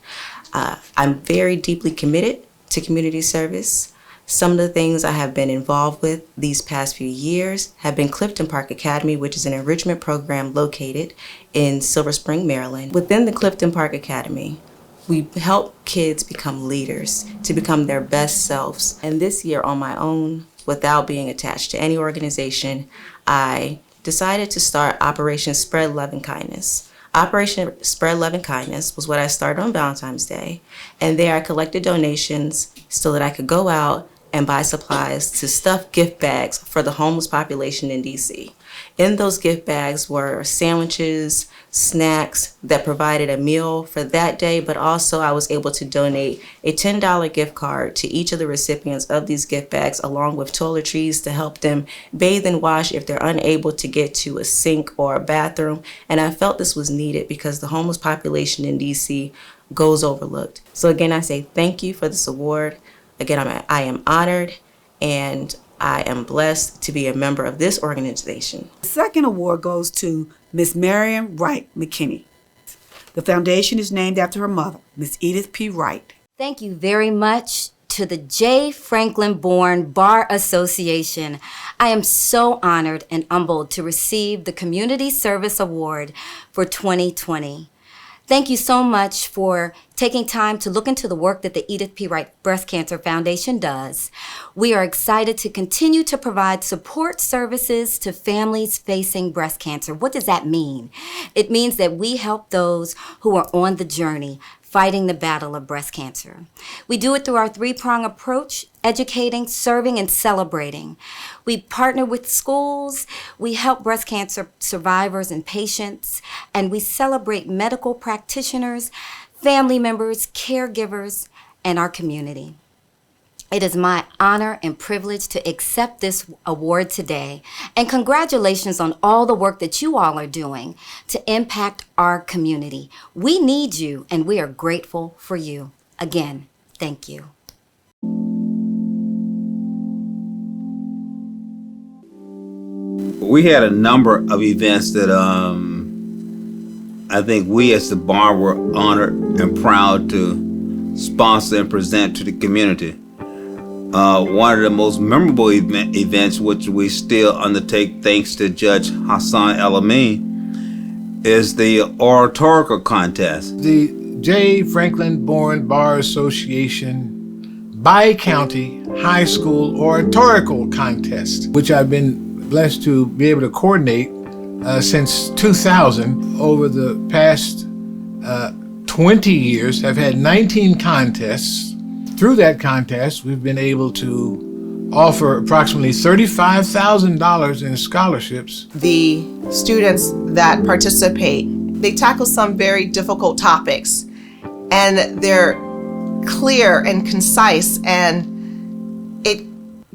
I'm very deeply committed to community service. Some of the things I have been involved with these past few years have been Clifton Park Academy, which is an enrichment program located in Silver Spring, Maryland. Within the Clifton Park Academy, we help kids become leaders, to become their best selves. And this year on my own, without being attached to any organization, I decided to start Operation Spread Love and Kindness. Operation Spread Love and Kindness was what I started on Valentine's Day. And there I collected donations so that I could go out and buy supplies to stuff gift bags for the homeless population in DC. In those gift bags were sandwiches, snacks that provided a meal for that day, but also I was able to donate a $10 gift card to each of the recipients of these gift bags, along with toiletries to help them bathe and wash if they're unable to get to a sink or a bathroom. And I felt this was needed because the homeless population in DC goes overlooked. So again, I say thank you for this award. Again, I am honored and I am blessed to be a member of this organization. The second award goes to Miss Marion Wright McKinney. The foundation is named after her mother, Miss Edith P. Wright. Thank you very much to the J. Franklin Bourne Bar Association. I am so honored and humbled to receive the Community Service Award for 2020. Thank you so much for taking time to look into the work that the Edith P. Wright Breast Cancer Foundation does. We are excited to continue to provide support services to families facing breast cancer. What does that mean? It means that we help those who are on the journey fighting the battle of breast cancer. We do it through our three-prong approach: educating, serving, and celebrating. We partner with schools, we help breast cancer survivors and patients, and we celebrate medical practitioners, family members, caregivers, and our community. It is my honor and privilege to accept this award today, and congratulations on all the work that you all are doing to impact our community. We need you, and we are grateful for you. Again, thank you. We had a number of events that I think we as the bar were honored and proud to sponsor and present to the community. One of the most memorable events, which we still undertake thanks to Judge Hassan El-Amin, is the oratorical contest. The J. Franklin Bourne Bar Association Bi-County High School Oratorical Contest, which I've been blessed to be able to coordinate since 2000. Over the past 20 years, I've had 19 contests. Through that contest, we've been able to offer approximately $35,000 in scholarships. The students that participate, they tackle some very difficult topics, and they're clear and concise, and it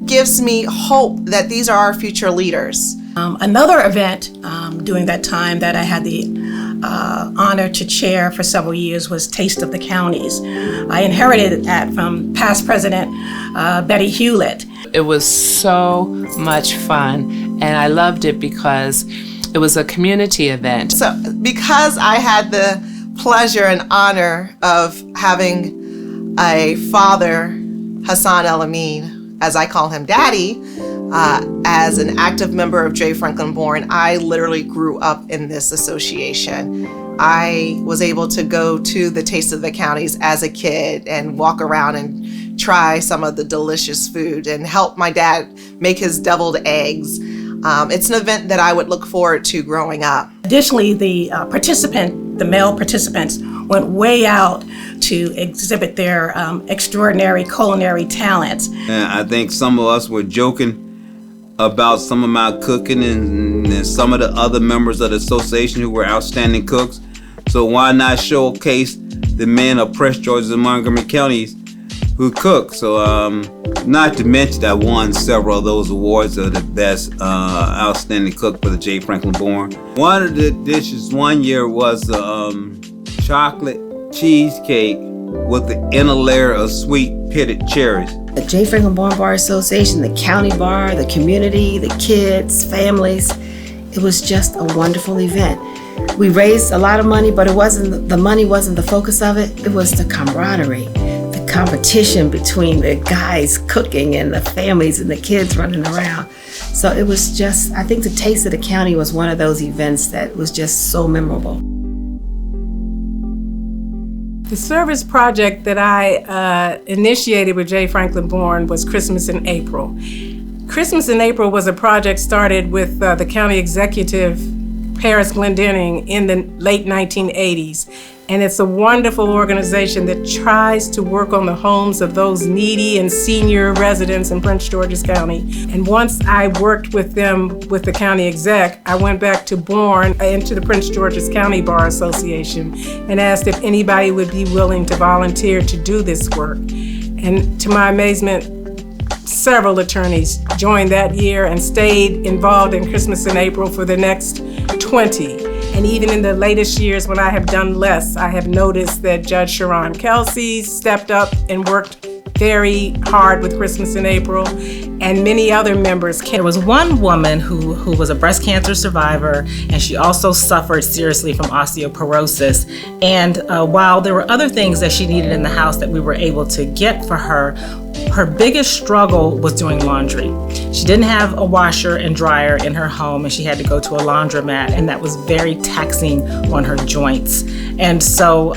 gives me hope that these are our future leaders. Another event during that time that I had the honor to chair for several years was Taste of the Counties. I inherited that from past President Betty Hewlett. It was so much fun, and I loved it because it was a community event. So because I had the pleasure and honor of having a father, Hassan El-Amin, as I call him Daddy, as an active member of J. Franklin Bourne, I literally grew up in this association. I was able to go to the Taste of the Counties as a kid and walk around and try some of the delicious food and help my dad make his deviled eggs. It's an event that I would look forward to growing up. Additionally, the male participants went way out to exhibit their extraordinary culinary talents. And I think some of us were joking about some of my cooking and some of the other members of the association who were outstanding cooks. So why not showcase the men of Prince George's and Montgomery counties who cook? So not to mention I won several of those awards of the best outstanding cook for the J. Franklin Bourne. One of the dishes one year was chocolate cheesecake with the inner layer of sweet pitted cherries. The J. Franklin Bourne Bar Association, the county bar, the community, the kids, families, it was just a wonderful event. We raised a lot of money, but the money wasn't the focus of it. It was the camaraderie, the competition between the guys cooking and the families and the kids running around. So it was just, I think the Taste of the County was one of those events that was just so memorable. The service project that I initiated with J. Franklin Bourne was Christmas in April. Christmas in April was a project started with the county executive, Paris Glendenning, in the late 1980s. And it's a wonderful organization that tries to work on the homes of those needy and senior residents in Prince George's County. And once I worked with them with the county exec, I went back to Bourne, into the Prince George's County Bar Association, and asked if anybody would be willing to volunteer to do this work. And to my amazement, several attorneys joined that year and stayed involved in Christmas in April for the next 20. And even in the latest years when I have done less, I have noticed that Judge Sharon Kelsey stepped up and worked very hard with Christmas in April, and many other members came. There was one woman who was a breast cancer survivor, and she also suffered seriously from osteoporosis. And while there were other things that she needed in the house that we were able to get for her, Her biggest struggle was doing laundry. She didn't have a washer and dryer in her home, and she had to go to a laundromat, and that was very taxing on her joints. And so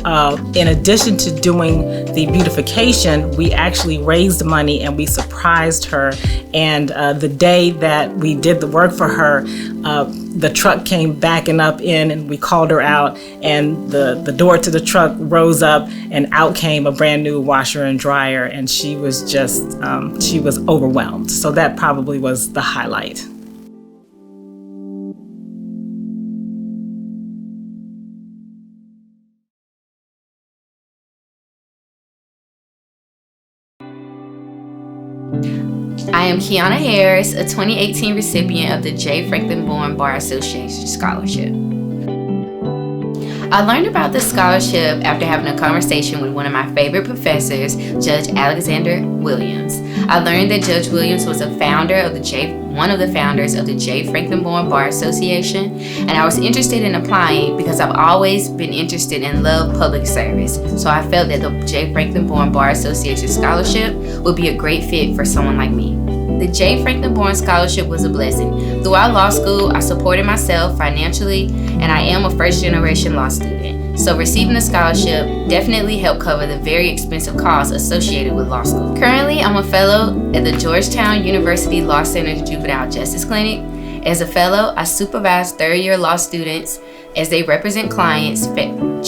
in addition to doing the beautification, we actually raised money and we surprised her. And the day that we did the work for her, the truck came backing up in, and we called her out, and the door to the truck rose up, and out came a brand new washer and dryer, and she was just, she was overwhelmed. So that probably was the highlight. I am Kiana Harris, a 2018 recipient of the J. Franklin Bourne Bar Association Scholarship. I learned about this scholarship after having a conversation with one of my favorite professors, Judge Alexander Williams. I learned that Judge Williams was one of the founders of the J. Franklin Bourne Bar Association, and I was interested in applying because I've always been interested and loved public service. So I felt that the J. Franklin Bourne Bar Association Scholarship would be a great fit for someone like me. The J. Franklin Bourne Scholarship was a blessing. Throughout law school, I supported myself financially, and I am a first-generation law student. So receiving the scholarship definitely helped cover the very expensive costs associated with law school. Currently, I'm a fellow at the Georgetown University Law Center's Juvenile Justice Clinic. As a fellow, I supervise third-year law students as they represent clients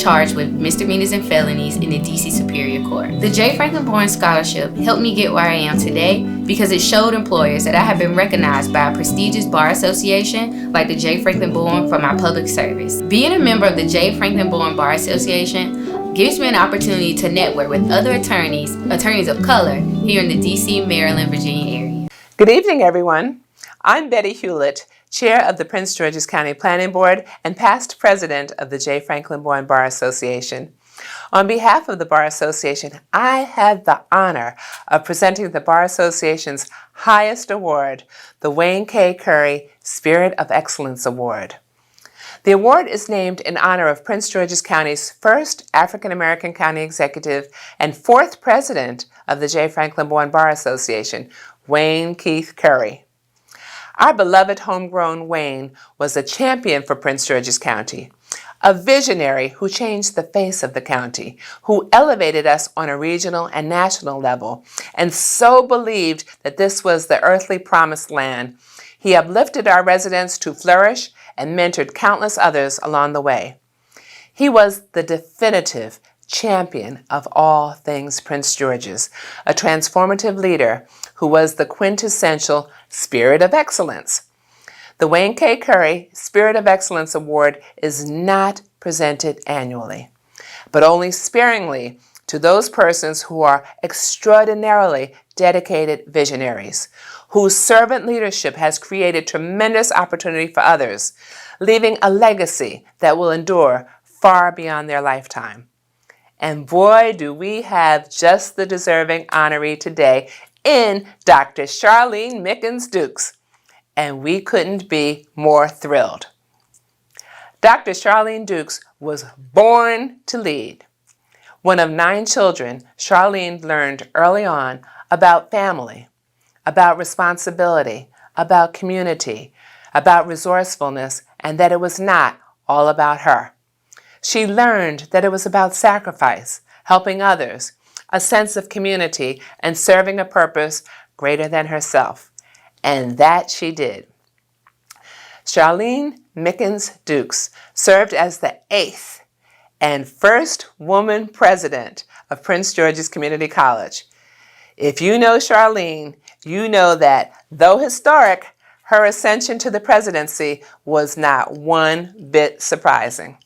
charged with misdemeanors and felonies in the DC Superior Court. The J. Franklin Bourne Scholarship helped me get where I am today because it showed employers that I have been recognized by a prestigious bar association like the J. Franklin Bourne for my public service. Being a member of the J. Franklin Bourne Bar Association gives me an opportunity to network with other attorneys of color here in the DC, Maryland, Virginia area. Good evening, everyone. I'm Betty Hewlett, Chair of the Prince George's County Planning Board and past President of the J. Franklin Bourne Bar Association. On behalf of the Bar Association, I had the honor of presenting the Bar Association's highest award, the Wayne K. Curry Spirit of Excellence Award. The award is named in honor of Prince George's County's first African American county executive and fourth president of the J. Franklin Bourne Bar Association, Wayne Keith Curry. Our beloved homegrown Wayne was a champion for Prince George's County, a visionary who changed the face of the county, who elevated us on a regional and national level, and so believed that this was the earthly promised land. He uplifted our residents to flourish and mentored countless others along the way. He was the definitive champion of all things Prince George's, a transformative leader who was the quintessential Spirit of Excellence. The Wayne K. Curry Spirit of Excellence Award is not presented annually, but only sparingly to those persons who are extraordinarily dedicated visionaries, whose servant leadership has created tremendous opportunity for others, leaving a legacy that will endure far beyond their lifetime. And boy, do we have just the deserving honoree today in Dr. Charlene Mickens Dukes, and we couldn't be more thrilled. Dr. Charlene Dukes was born to lead. One of 9 children, Charlene learned early on about family, about responsibility, about community, about resourcefulness, and that it was not all about her. She learned that it was about sacrifice, helping others, a sense of community, and serving a purpose greater than herself. And that she did. Charlene Mickens Dukes served as the 8th and first woman president of Prince George's Community College. If you know Charlene, you know that, though historic, her ascension to the presidency was not one bit surprising.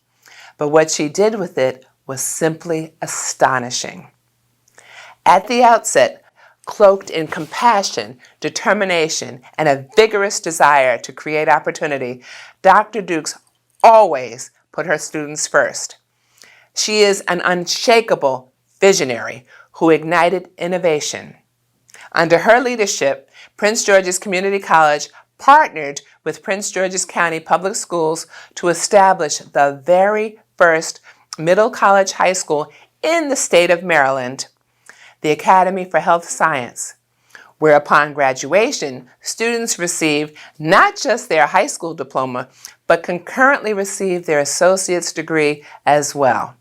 But what she did with it was simply astonishing. At the outset, cloaked in compassion, determination, and a vigorous desire to create opportunity, Dr. Dukes always put her students first. She is an unshakable visionary who ignited innovation. Under her leadership, Prince George's Community College partnered with Prince George's County Public Schools to establish the very first middle college high school in the state of Maryland, the Academy for Health Science. where upon graduation, students receive not just their high school diploma, but concurrently receive their associate's degree as well.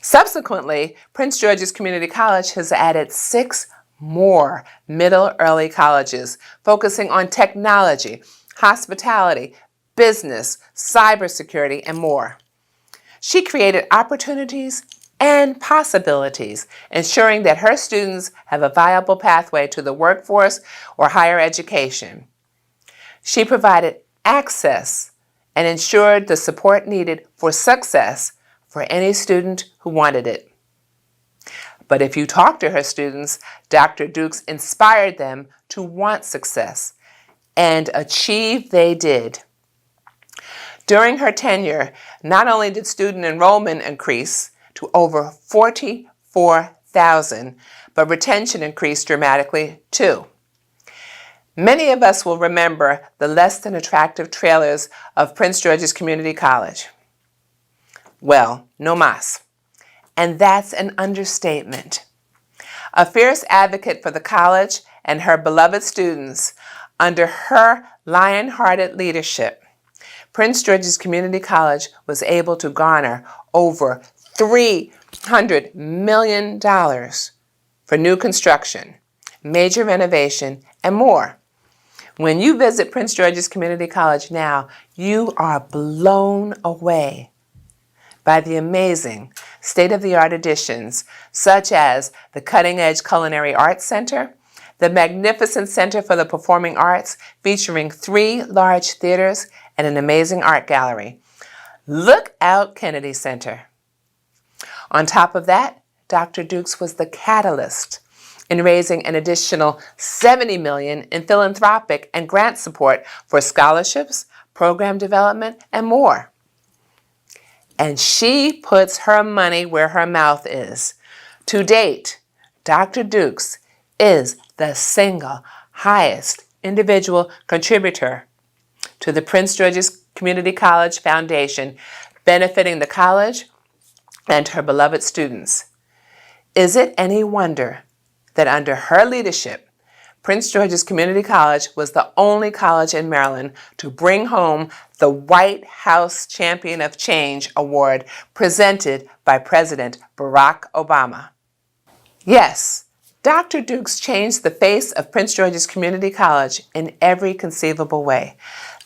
Subsequently, Prince George's Community College has added 6 more middle-early colleges focusing on technology, hospitality, business, cybersecurity, and more. She created opportunities and possibilities, ensuring that her students have a viable pathway to the workforce or higher education. She provided access and ensured the support needed for success for any student who wanted it. But if you talk to her students, Dr. Dukes inspired them to want success, and achieve they did. During her tenure, not only did student enrollment increase to over 44,000, but retention increased dramatically too. Many of us will remember the less than attractive trailers of Prince George's Community College. Well, no más. And that's an understatement. A fierce advocate for the college and her beloved students, under her lion-hearted leadership, Prince George's Community College was able to garner over $300 million for new construction, major renovation, and more. When you visit Prince George's Community College now, you are blown away by the amazing state-of-the-art additions, such as the cutting-edge Culinary Arts Center, the magnificent Center for the Performing Arts, featuring 3 large theaters and an amazing art gallery. Look out, Kennedy Center. On top of that, Dr. Dukes was the catalyst in raising an additional $70 million in philanthropic and grant support for scholarships, program development, and more. And she puts her money where her mouth is. To date, Dr. Dukes is the single highest individual contributor to the Prince George's Community College Foundation, benefiting the college and her beloved students. Is it any wonder that under her leadership, Prince George's Community College was the only college in Maryland to bring home the White House Champion of Change Award presented by President Barack Obama? Yes, Dr. Dukes changed the face of Prince George's Community College in every conceivable way.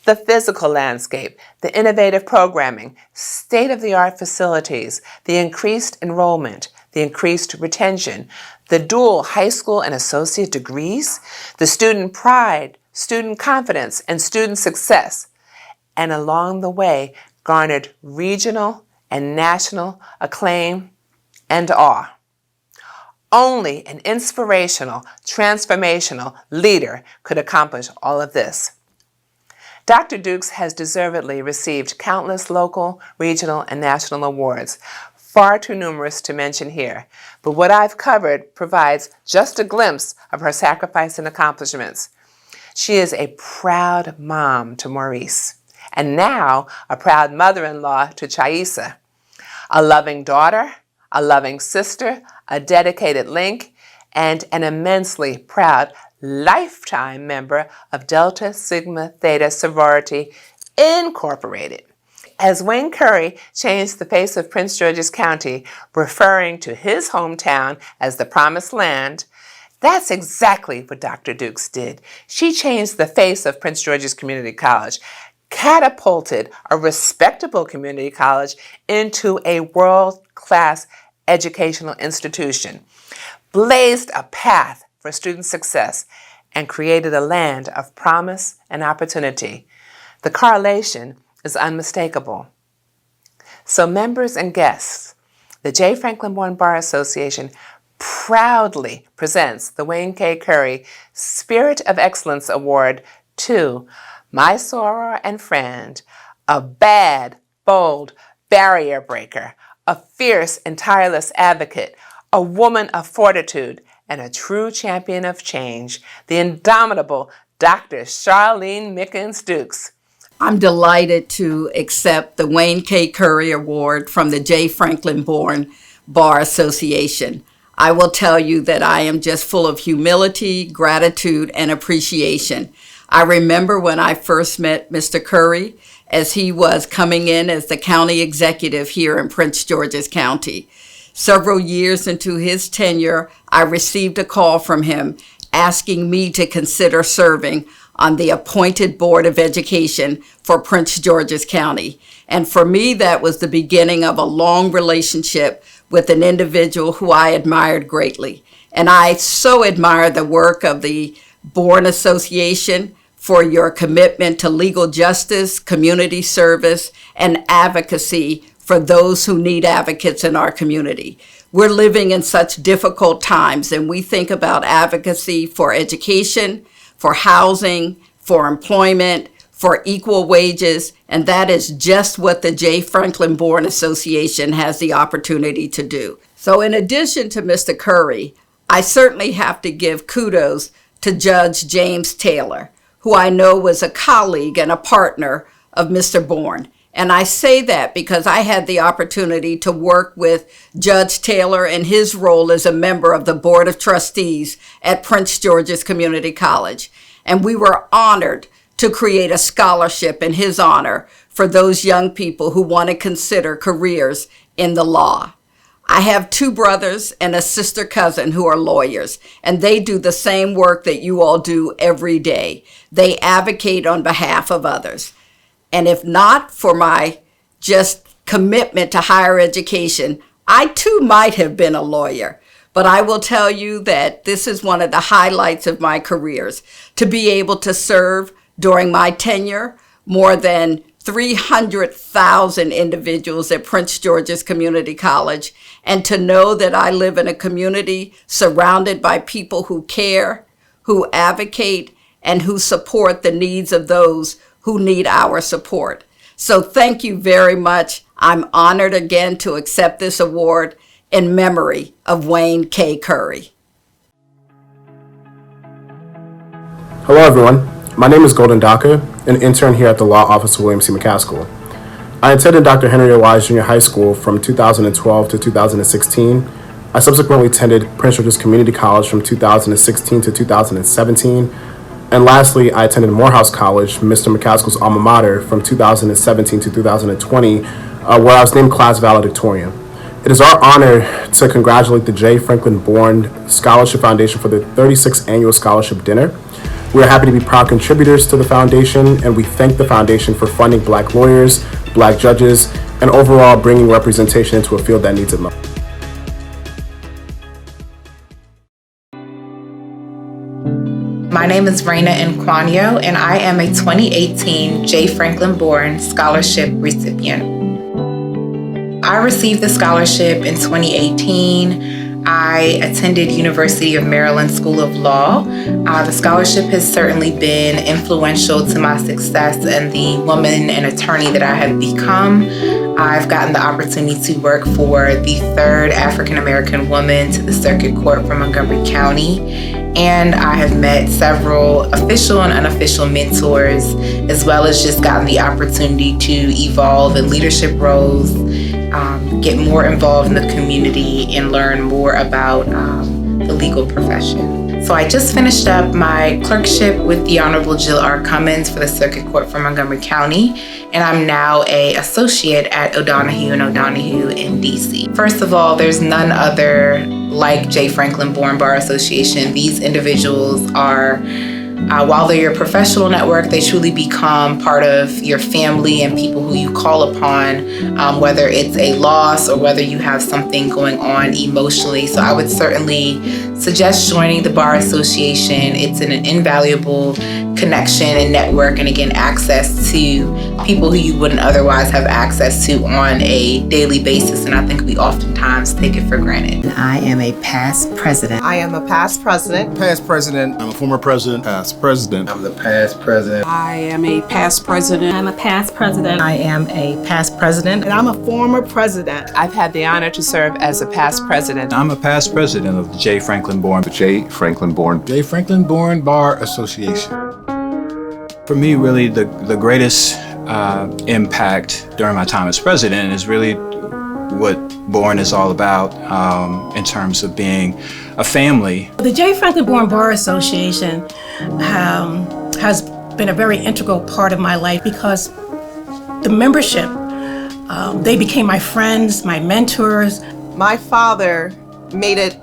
The physical landscape, the innovative programming, state-of-the-art facilities, the increased enrollment, the increased retention, the dual high school and associate degrees, the student pride, student confidence, and student success, and along the way garnered regional and national acclaim and awe. Only an inspirational, transformational leader could accomplish all of this. Dr. Dukes has deservedly received countless local, regional, and national awards, far too numerous to mention here, but what I've covered provides just a glimpse of her sacrifice and accomplishments. She is a proud mom to Maurice, and now a proud mother-in-law to Chaisa, a loving daughter, a loving sister, a dedicated link, and an immensely proud lifetime member of Delta Sigma Theta Sorority Incorporated. As Wayne Curry changed the face of Prince George's County, referring to his hometown as the Promised Land, that's exactly what Dr. Dukes did. She changed the face of Prince George's Community College, catapulted a respectable community college into a world-class educational institution, blazed a path for student success, and created a land of promise and opportunity. The correlation is unmistakable. So members and guests, the J. Franklin Bourne Bar Association proudly presents the Wayne K. Curry Spirit of Excellence Award to my soror and friend, a bad, bold barrier breaker, a fierce and tireless advocate, a woman of fortitude, and a true champion of change, the indomitable Dr. Charlene Mickens Dukes. I'm delighted to accept the Wayne K. Curry Award from the J. Franklin Bourne Bar Association. I will tell you that I am just full of humility, gratitude, and appreciation. I remember when I first met Mr. Curry as he was coming in as the county executive here in Prince George's County. Several years into his tenure, I received a call from him asking me to consider serving on the appointed Board of Education for Prince George's County. And for me, that was the beginning of a long relationship with an individual who I admired greatly. And I so admire the work of the Bourne Association for your commitment to legal justice, community service, and advocacy for those who need advocates in our community. We're living in such difficult times, and we think about advocacy for education, for housing, for employment, for equal wages, and that is just what the J. Franklin Bourne Association has the opportunity to do. So in addition to Mr. Curry, I certainly have to give kudos to Judge James Taylor, who I know was a colleague and a partner of Mr. Bourne. And I say that because I had the opportunity to work with Judge Taylor in his role as a member of the Board of Trustees at Prince George's Community College. And we were honored to create a scholarship in his honor for those young people who want to consider careers in the law. I have two brothers and a sister cousin who are lawyers, and they do the same work that you all do every day. They advocate on behalf of others. And if not for my just commitment to higher education, I too might have been a lawyer. But I will tell you that this is one of the highlights of my careers, to be able to serve during my tenure more than 300,000 individuals at Prince George's Community College, and to know that I live in a community surrounded by people who care, who advocate, and who support the needs of those who need our support. So thank you very much. I'm honored again to accept this award in memory of Wayne K. Curry. Hello everyone, my name is Golden Daka, an intern here at the Law Office of William C. McCaskill. I attended Dr. Henry O. Wise Junior High School from 2012 to 2016. I subsequently attended Prince George's Community College from 2016 to 2017. And lastly, I attended Morehouse College, Mr. McCaskill's alma mater, from 2017 to 2020, where I was named class valedictorian. It is our honor to congratulate the J. Franklin Bourne Scholarship Foundation for the 36th Annual Scholarship Dinner. We are happy to be proud contributors to the foundation, and we thank the foundation for funding Black lawyers, Black judges, and overall bringing representation into a field that needs it most. My name is Raina Nquanyo, and I am a 2018 J. Franklin Bourne Scholarship recipient. I received the scholarship in 2018. I attended University of Maryland School of Law. The scholarship has certainly been influential to my success and the woman and attorney that I have become. I've gotten the opportunity to work for the third African American woman to the Circuit Court for Montgomery County. And I have met several official and unofficial mentors, as well as just gotten the opportunity to evolve in leadership roles, get more involved in the community, and learn more about the legal profession. So I just finished up my clerkship with the Honorable Jill R. Cummins for the Circuit Court for Montgomery County, and I'm now an associate at O'Donoghue & O'Donoghue in DC. First of all, there's none other like J. Franklin Bourne Bar Association. These individuals are, while they're your professional network, they truly become part of your family and people who you call upon, whether it's a loss or whether you have something going on emotionally. So I would certainly suggest joining the Bar Association. It's an invaluable connection and network, and again, access to people who you wouldn't otherwise have access to on a daily basis, and I think we oftentimes take it for granted. I am a past president. I am a past president. Past president. I'm a former president. Past president. I'm the past president. I am a past president. I'm a past president. I am a past president. And I'm a former president. I've had the honor to serve as a past president. I'm a past president of the J. Franklin Bourne. The J. Franklin Bourne. J. Franklin Bourne Bar Association. For me, really, the greatest impact during my time as president is really what Bourne is all about in terms of being a family. The J. Franklin Bourne Bar Association has been a very integral part of my life because the membership, they became my friends, my mentors. My father made it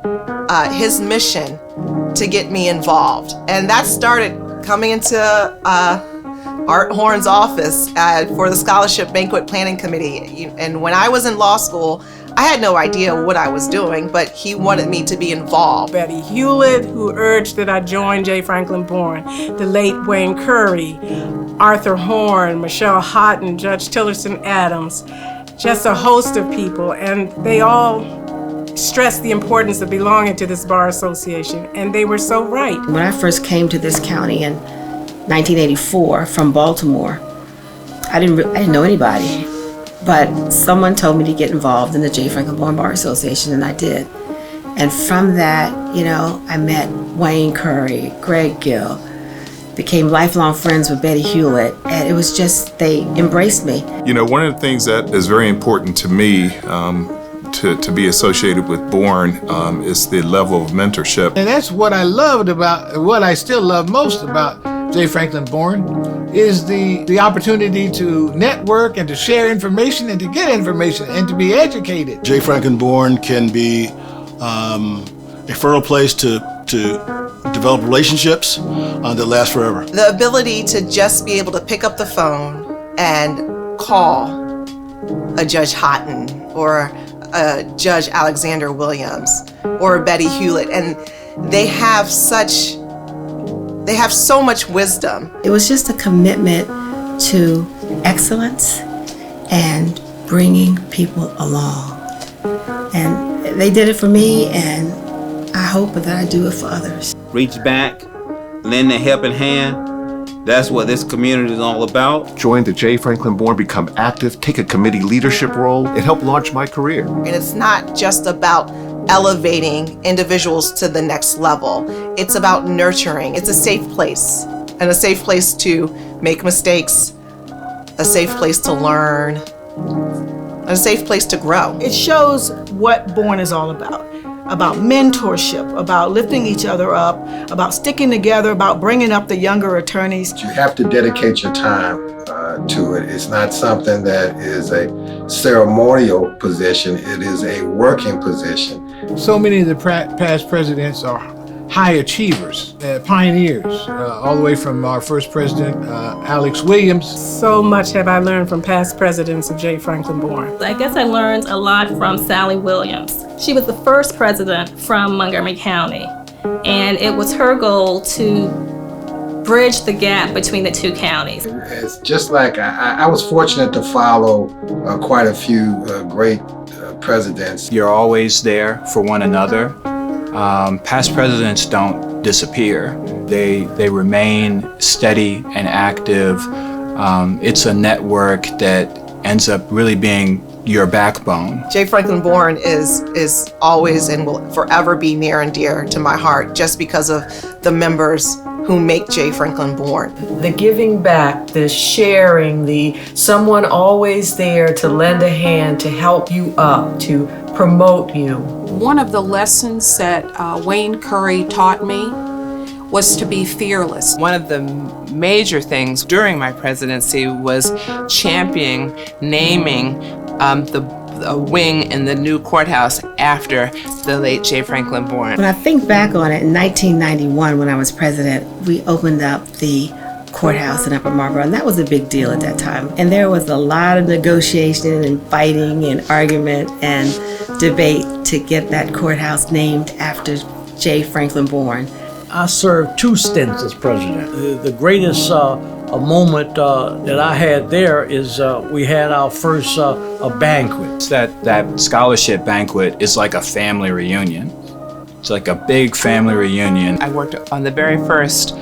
his mission to get me involved. And that started coming into Art Horn's office for the Scholarship Banquet Planning Committee. And when I was in law school, I had no idea what I was doing, but he wanted me to be involved. Betty Hewlett, who urged that I join J. Franklin Bourne, the late Wayne Curry, Arthur Horn, Michelle Houghton, Judge Tillerson Adams, just a host of people, and they all stressed the importance of belonging to this bar association, and they were so right. When I first came to this county in 1984 from Baltimore, I didn't know anybody, but someone told me to get involved in the J. Franklin Bourne Bar Association, and I did. And from that, I met Wayne Curry, Greg Gill, became lifelong friends with Betty Hewlett, and it was just, they embraced me. One of the things that is very important to me to be associated with Bourne is the level of mentorship. And that's what what I still love most about J. Franklin Bourne is the opportunity to network and to share information and to get information and to be educated. J. Franklin Bourne can be a fertile place to develop relationships that last forever. The ability to just be able to pick up the phone and call a Judge Houghton or a Judge Alexander Williams or Betty Hewlett, and they have so much wisdom. It was just a commitment to excellence and bringing people along. And they did it for me, and I hope that I do it for others. Reach back, lend a helping hand. That's what this community is all about. Join the J. Franklin Bourne, become active, take a committee leadership role. It helped launch my career. And it's not just about elevating individuals to the next level. It's about nurturing. It's a safe place, and a safe place to make mistakes, a safe place to learn, and a safe place to grow. It shows what Bourne is all about mentorship, about lifting each other up, about sticking together, about bringing up the younger attorneys. You have to dedicate your time to it. It's not something that is a ceremonial position. It is a working position. So many of the past presidents are high achievers, pioneers, all the way from our first president, Alex Williams. So much have I learned from past presidents of J. Franklin Bourne. I guess I learned a lot from Sally Williams. She was the first president from Montgomery County, and it was her goal to bridge the gap between the two counties. It's just like I was fortunate to follow quite a few great presidents. You're always there for one another. Past presidents don't disappear. They remain steady and active. It's a network that ends up really being your backbone. J. Franklin Bourne is always and will forever be near and dear to my heart just because of the members who make J. Franklin Bourne. The giving back, the sharing, the someone always there to lend a hand, to help you up, to promote you. One of the lessons that Wayne Curry taught me was to be fearless. One of the major things during my presidency was championing naming the wing in the new courthouse after the late J. Franklin Bourne. When I think back on it, in 1991, when I was president, we opened up the courthouse in Upper Marlboro, and that was a big deal at that time. And there was a lot of negotiation and fighting and argument and debate to get that courthouse named after J. Franklin Bourne. I served 2 stints as president. The greatest moment that I had there is we had our first a banquet. That scholarship banquet is like a family reunion. It's like a big family reunion. I worked on the very first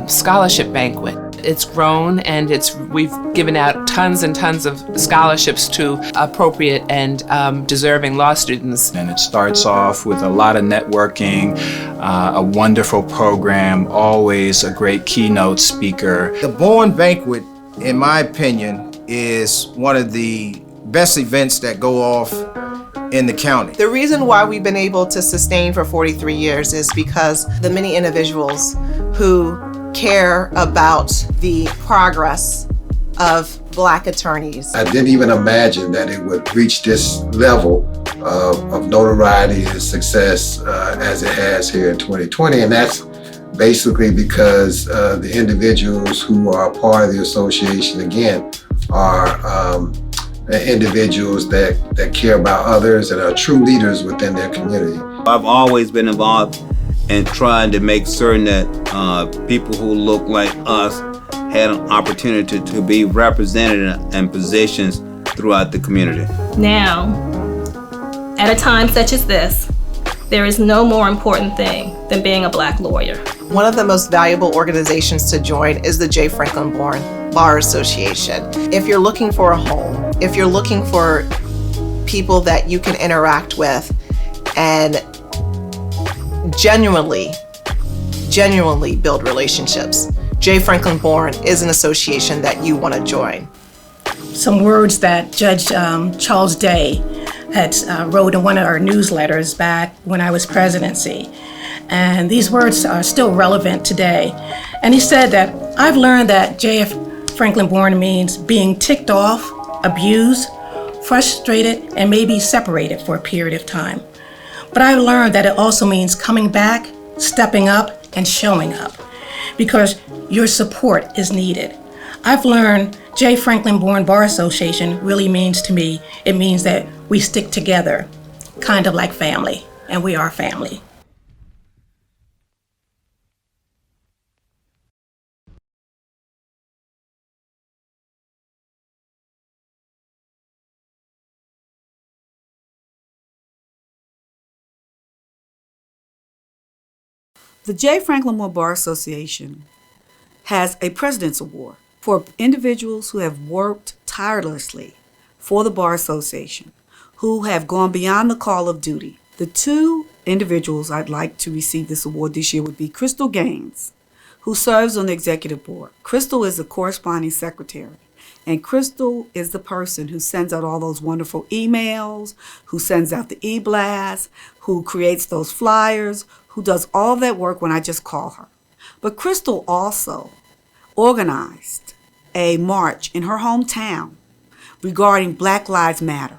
scholarship banquet. It's grown, and we've given out tons and tons of scholarships to appropriate and deserving law students. And it starts off with a lot of networking, a wonderful program, always a great keynote speaker. The Bourne Banquet, in my opinion, is one of the best events that go off in the county. The reason why we've been able to sustain for 43 years is because the many individuals who care about the progress of Black attorneys. I didn't even imagine that it would reach this level of notoriety and success as it has here in 2020, and that's basically because the individuals who are part of the association, again, are individuals that care about others and are true leaders within their community. I've always been involved in trying to make certain that people who look like us had an opportunity to be represented in positions throughout the community. Now, at a time such as this, there is no more important thing than being a Black lawyer. One of the most valuable organizations to join is the J. Franklin Bourne Bar Association. If you're looking for a home, if you're looking for people that you can interact with and genuinely build relationships, J. Franklin Bourne is an association that you want to join. Some words that Judge Charles Day had wrote in one of our newsletters back when I was presidency. And these words are still relevant today. And he said that, I've learned that J.F. Franklin Bourne means being ticked off, abused, frustrated, and maybe separated for a period of time. But I've learned that it also means coming back, stepping up, and showing up, because your support is needed. I've learned J. Franklin Bourne Bar Association really means to me, it means that we stick together, kind of like family, and we are family. The J. Franklin Bourne Bar Association has a President's Award for individuals who have worked tirelessly for the Bar Association, who have gone beyond the call of duty. The two individuals I'd like to receive this award this year would be Crystal Gaines, who serves on the executive board. Crystal is the corresponding secretary, and Crystal is the person who sends out all those wonderful emails, who sends out the e-blasts, who creates those flyers, who does all that work when I just call her. But Crystal also organized a march in her hometown regarding Black Lives Matter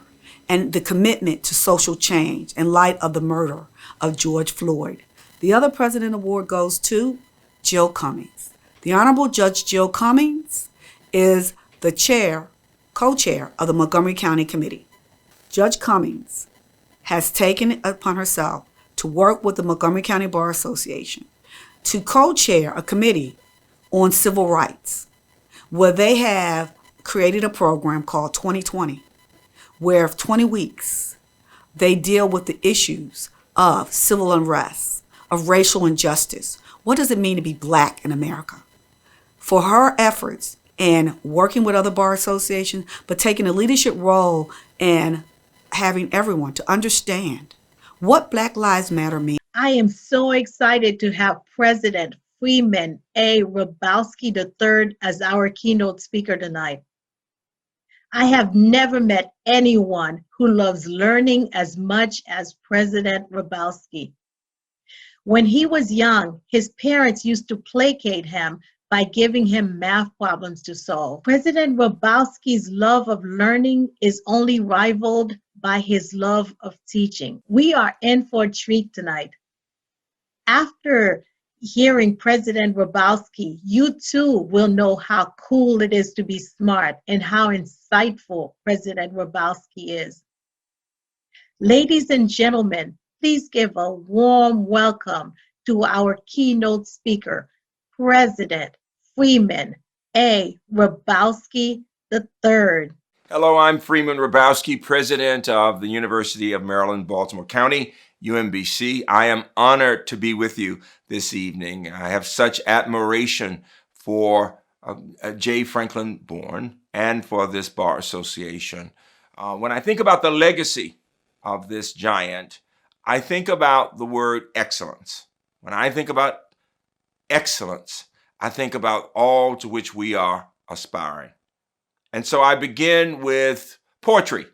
and the commitment to social change in light of the murder of George Floyd. The other President Award goes to Jill Cummings. The Honorable Judge Jill Cummings is the co-chair of the Montgomery County Committee. Judge Cummings has taken it upon herself to work with the Montgomery County Bar Association to co-chair a committee on civil rights, where they have created a program called 2020, where for 20 weeks they deal with the issues of civil unrest, of racial injustice. What does it mean to be Black in America? For her efforts in working with other bar associations, but taking a leadership role in having everyone to understand what Black Lives Matter means. I am so excited to have President Freeman A. Hrabowski III as our keynote speaker tonight. I have never met anyone who loves learning as much as President Hrabowski. When he was young, his parents used to placate him by giving him math problems to solve. President Hrabowski's love of learning is only rivaled by his love of teaching. We are in for a treat tonight. After hearing President Hrabowski, you too will know how cool it is to be smart and how insightful President Hrabowski is. Ladies and gentlemen, please give a warm welcome to our keynote speaker, President Freeman A. Hrabowski III. Hello, I'm Freeman Hrabowski, President of the University of Maryland, Baltimore County, UMBC. I am honored to be with you this evening. I have such admiration for J. Franklin Bourne and for this Bar Association. When I think about the legacy of this giant, I think about the word excellence. When I think about excellence, I think about all to which we are aspiring. And so I begin with Poetry.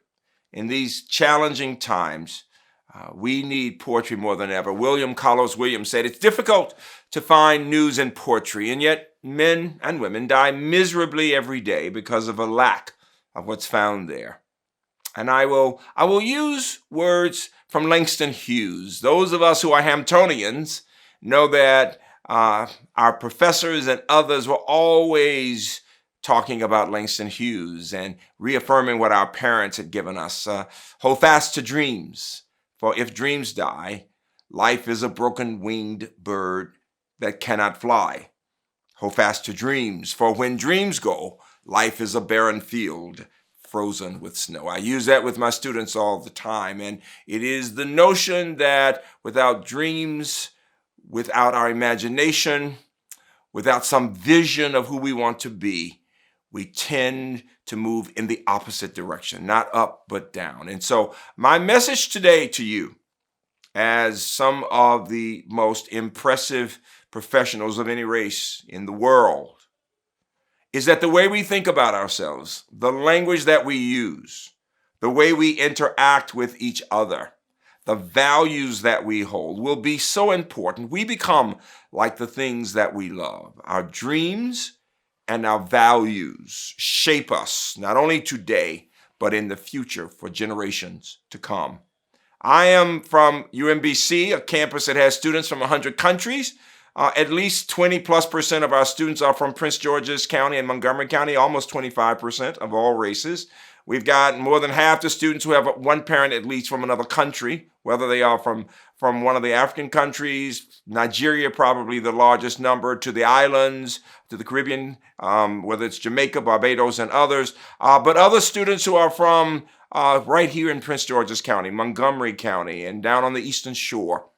In these challenging times, we need poetry more than ever. William Carlos Williams said, "It's difficult to find news in poetry, and yet men and women die miserably every day because of a lack of what's found there." And I will use words from Langston Hughes. Those of us who are Hamptonians know that our professors and others were always talking about Langston Hughes and reaffirming what our parents had given us. Hold fast to dreams, for if dreams die, life is a broken-winged bird that cannot fly. Hold fast to dreams, for when dreams go, life is a barren field frozen with snow. I use that with my students all the time, and it is the notion that without dreams, without our imagination, without some vision of who we want to be, we tend to move in the opposite direction, not up, but down. And so my message today to you, as some of the most impressive professionals of any race in the world, is that the way we think about ourselves, the language that we use, the way we interact with each other, the values that we hold will be so important. We become like the things that we love. Our dreams and our values shape us, not only today, but in the future for generations to come. I am from UMBC, a campus that has students from 100 countries. At least 20+% of our students are from Prince George's County and Montgomery County, almost 25% of all races. We've got more than half the students who have one parent at least from another country, whether they are from one of the African countries, Nigeria probably the largest number, to the islands, to the Caribbean, whether it's Jamaica, Barbados, and others. But other students who are from right here in Prince George's County, Montgomery County, and down on the Eastern Shore.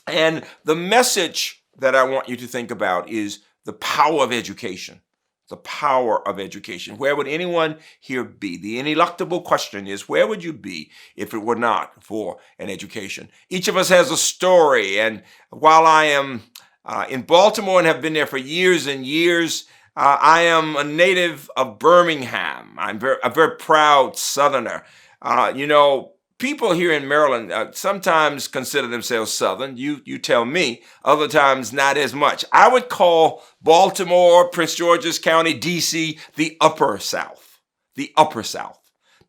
And the message that I want you to think about is the power of education. The power of education. Where would anyone here be? The ineluctable question is, where would you be if it were not for an education? Each of us has a story, and while I am in Baltimore and have been there for years and years, I am a native of Birmingham. I'm a very proud Southerner. People here in Maryland sometimes consider themselves Southern. You tell me. Other times, not as much. I would call Baltimore, Prince George's County, D.C., the Upper South. The Upper South.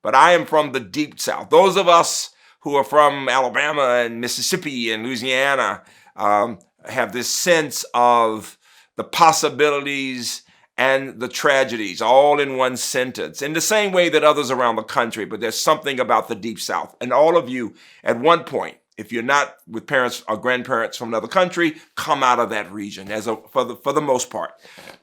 But I am from the Deep South. Those of us who are from Alabama and Mississippi and Louisiana have this sense of the possibilities and the tragedies all in one sentence, in the same way that others around the country, but there's something about the Deep South. And all of you, at one point, if you're not with parents or grandparents from another country, come out of that region for the most part.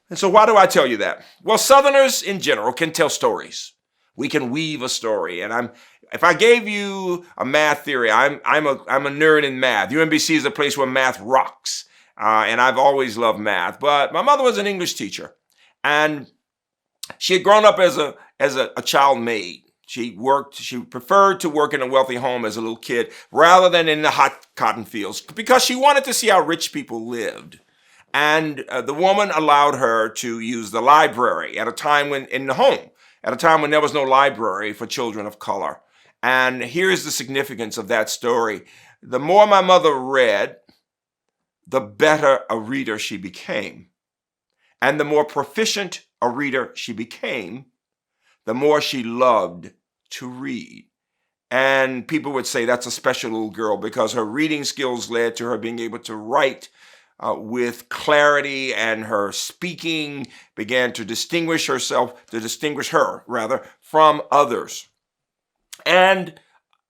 And so why do I tell you that? Well, Southerners in general can tell stories. We can weave a story. And if I gave you a math theory, I'm a nerd in math. UMBC is a place where math rocks. And I've always loved math. But my mother was an English teacher. And she had grown up as a child maid. She preferred to work in a wealthy home as a little kid rather than in the hot cotton fields because she wanted to see how rich people lived. And the woman allowed her to use the library at a time when there was no library for children of color. And here's the significance of that story. The more my mother read, the better a reader she became. And the more proficient a reader she became, the more she loved to read. And people would say that's a special little girl because her reading skills led to her being able to write with clarity, and her speaking began to distinguish her from others. And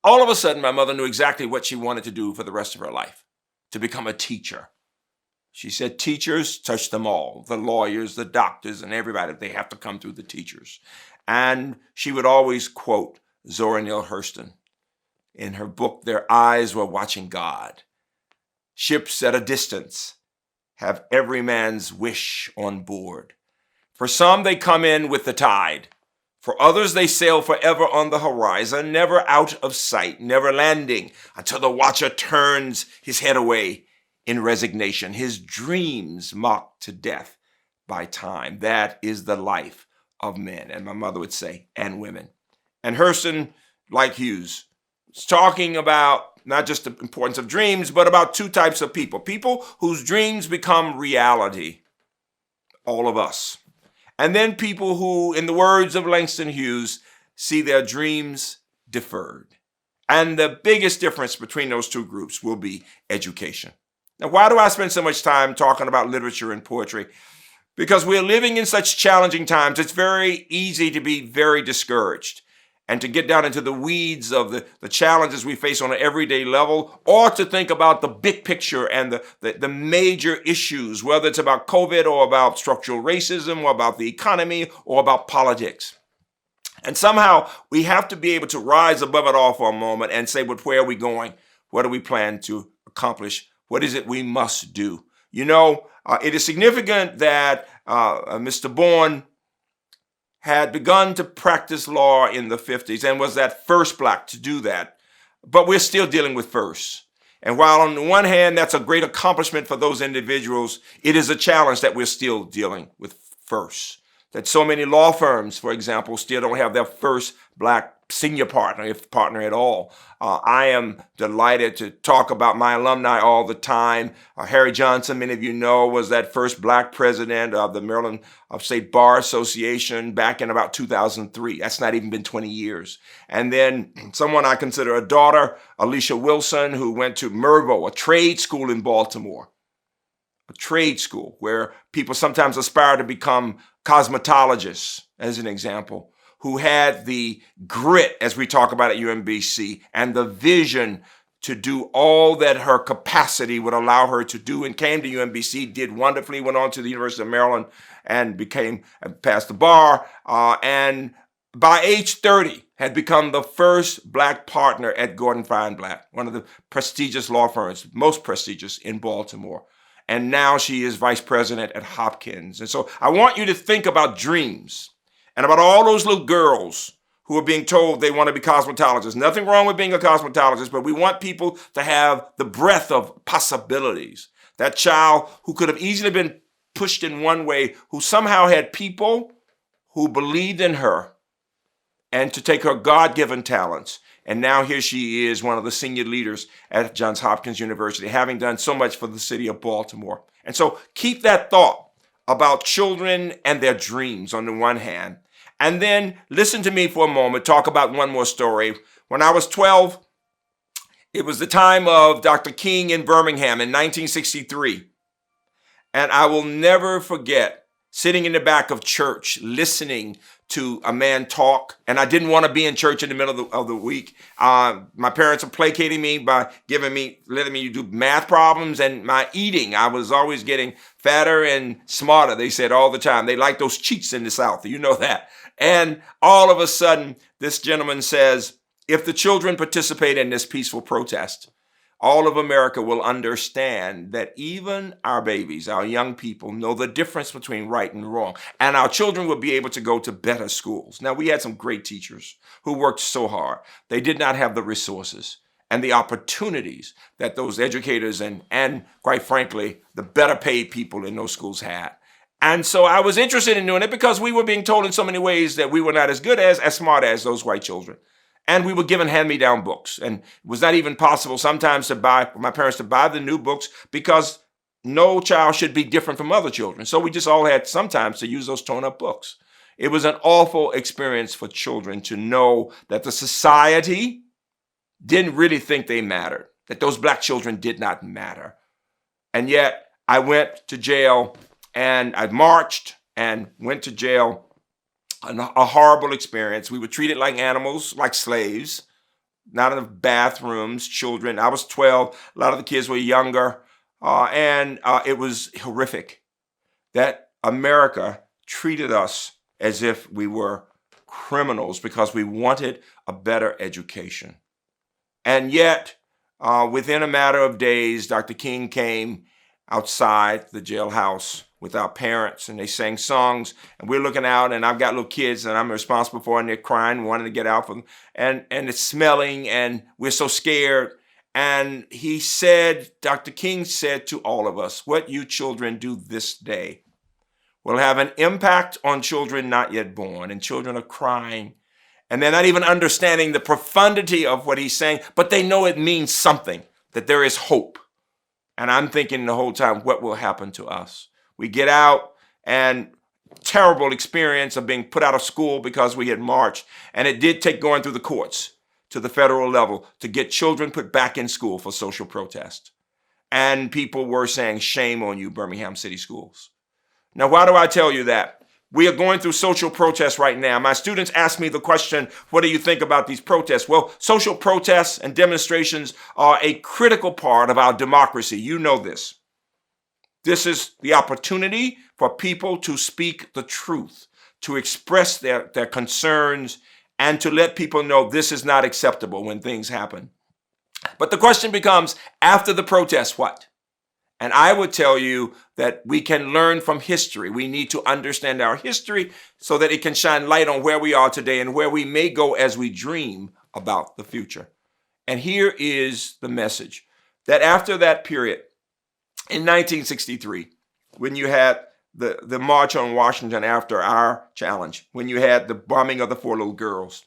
all of a sudden, my mother knew exactly what she wanted to do for the rest of her life, to become a teacher. She said, teachers touch them all, the lawyers, the doctors, and everybody. They have to come through the teachers. And she would always quote Zora Neale Hurston in her book, Their Eyes Were Watching God. Ships at a distance have every man's wish on board. For some, they come in with the tide. For others, they sail forever on the horizon, never out of sight, never landing until the watcher turns his head away in resignation, his dreams mocked to death by time. That is the life of men. And my mother would say, and women. And Hurston, like Hughes, is talking about not just the importance of dreams, but about two types of people. People whose dreams become reality, all of us. And then people who, in the words of Langston Hughes, see their dreams deferred. And the biggest difference between those two groups will be education. Now, why do I spend so much time talking about literature and poetry? Because we're living in such challenging times. It's very easy to be very discouraged and to get down into the weeds of the challenges we face on an everyday level, or to think about the big picture and the major issues, whether it's about COVID or about structural racism or about the economy or about politics. And somehow we have to be able to rise above it all for a moment and say, but where are we going? What do we plan to accomplish? What is it we must do? You know, it is significant that Mr. Bourne had begun to practice law in the 50s and was that first black to do that. But we're still dealing with firsts. And while on the one hand, that's a great accomplishment for those individuals, it is a challenge that we're still dealing with firsts. That so many law firms, for example, still don't have their first black senior partner, if partner at all. I am delighted to talk about my alumni all the time. Harry Johnson, many of you know, was that first black president of the Maryland State Bar Association back in about 2003. That's not even been 20 years. And then someone I consider a daughter, Alicia Wilson, who went to Mervo, a trade school in Baltimore. A trade school where people sometimes aspire to become cosmetologists, as an example, who had the grit, as we talk about at UMBC, and the vision to do all that her capacity would allow her to do, and came to UMBC, did wonderfully, went on to the University of Maryland and passed the bar, and by age 30 had become the first black partner at Gordon Feinblatt, one of the prestigious law firms, most prestigious in Baltimore. And now she is vice president at Hopkins. And so I want you to think about dreams and about all those little girls who are being told they want to be cosmetologists. Nothing wrong with being a cosmetologist, but we want people to have the breadth of possibilities. That child who could have easily been pushed in one way, who somehow had people who believed in her and to take her God-given talents. And now here she is, one of the senior leaders at Johns Hopkins University, having done so much for the city of Baltimore. And so keep that thought about children and their dreams on the one hand. And then listen to me for a moment, talk about one more story. When I was 12, it was the time of Dr. King in Birmingham in 1963. And I will never forget sitting in the back of church, listening to a man talk. And I didn't want to be in church in the middle of the week. My parents were placating me by letting me do math problems and my eating. I was always getting fatter and smarter, they said all the time. They like those cheats in the South, you know that. And all of a sudden, this gentleman says, if the children participate in this peaceful protest, all of America will understand that even our babies, our young people, know the difference between right and wrong. And our children will be able to go to better schools. Now, we had some great teachers who worked so hard. They did not have the resources and the opportunities that those educators and quite frankly, the better paid people in those schools had. And so I was interested in doing it because we were being told in so many ways that we were not as good as smart as those white children. And we were given hand-me-down books. And it was not even possible sometimes for my parents to buy the new books because no child should be different from other children. So we just all had sometimes to use those torn-up books. It was an awful experience for children to know that the society didn't really think they mattered, that those black children did not matter. And yet I went to jail and I marched and went to jail. A horrible experience. We were treated like animals, like slaves, not enough bathrooms, children. I was 12. A lot of the kids were younger. And it was horrific that America treated us as if we were criminals because we wanted a better education. And yet, within a matter of days, Dr. King came outside the jailhouse with our parents, and they sang songs, and we're looking out, and I've got little kids that I'm responsible for, and they're crying, wanting to get out for them, and it's smelling, and we're so scared. And he said, Dr. King said to all of us, what you children do this day will have an impact on children not yet born, and children are crying, And they're not even understanding the profundity of what he's saying, but they know it means something, that there is hope. And I'm thinking the whole time, what will happen to us? We get out, and terrible experience of being put out of school because we had marched. And it did take going through the courts to the federal level to get children put back in school for social protest. And people were saying, shame on you, Birmingham City Schools. Now, why do I tell you that? We are going through social protests right now. My students ask me the question, what do you think about these protests? Well, social protests and demonstrations are a critical part of our democracy. You know this. This is the opportunity for people to speak the truth, to express their concerns, and to let people know this is not acceptable when things happen. But the question becomes, after the protest, what? And I would tell you that we can learn from history. We need to understand our history so that it can shine light on where we are today and where we may go as we dream about the future. And here is the message, that after that period, in 1963, when you had the March on Washington after our challenge, when you had the bombing of the 4 little girls,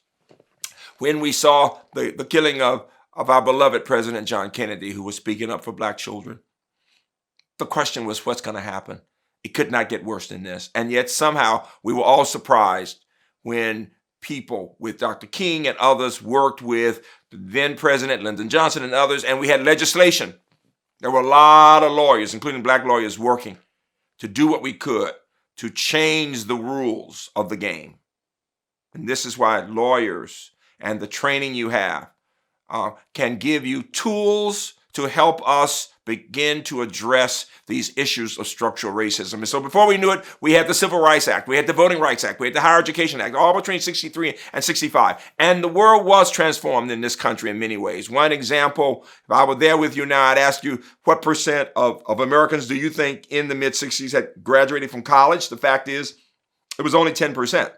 when we saw the killing of our beloved President John Kennedy, who was speaking up for black children, the question was, what's going to happen? It could not get worse than this. And yet somehow we were all surprised when people with Dr. King and others worked with the then President Lyndon Johnson and others, and we had legislation. There were a lot of lawyers, including black lawyers, working to do what we could to change the rules of the game. And this is why lawyers and the training you have can give you tools to help us begin to address these issues of structural racism. And so before we knew it, we had the Civil Rights Act, we had the Voting Rights Act, we had the Higher Education Act, all between 63 and 65. And the world was transformed in this country in many ways. One example, if I were there with you now, I'd ask you, what percent of Americans do you think in the mid-60s had graduated from college? The fact is, it was only 10%.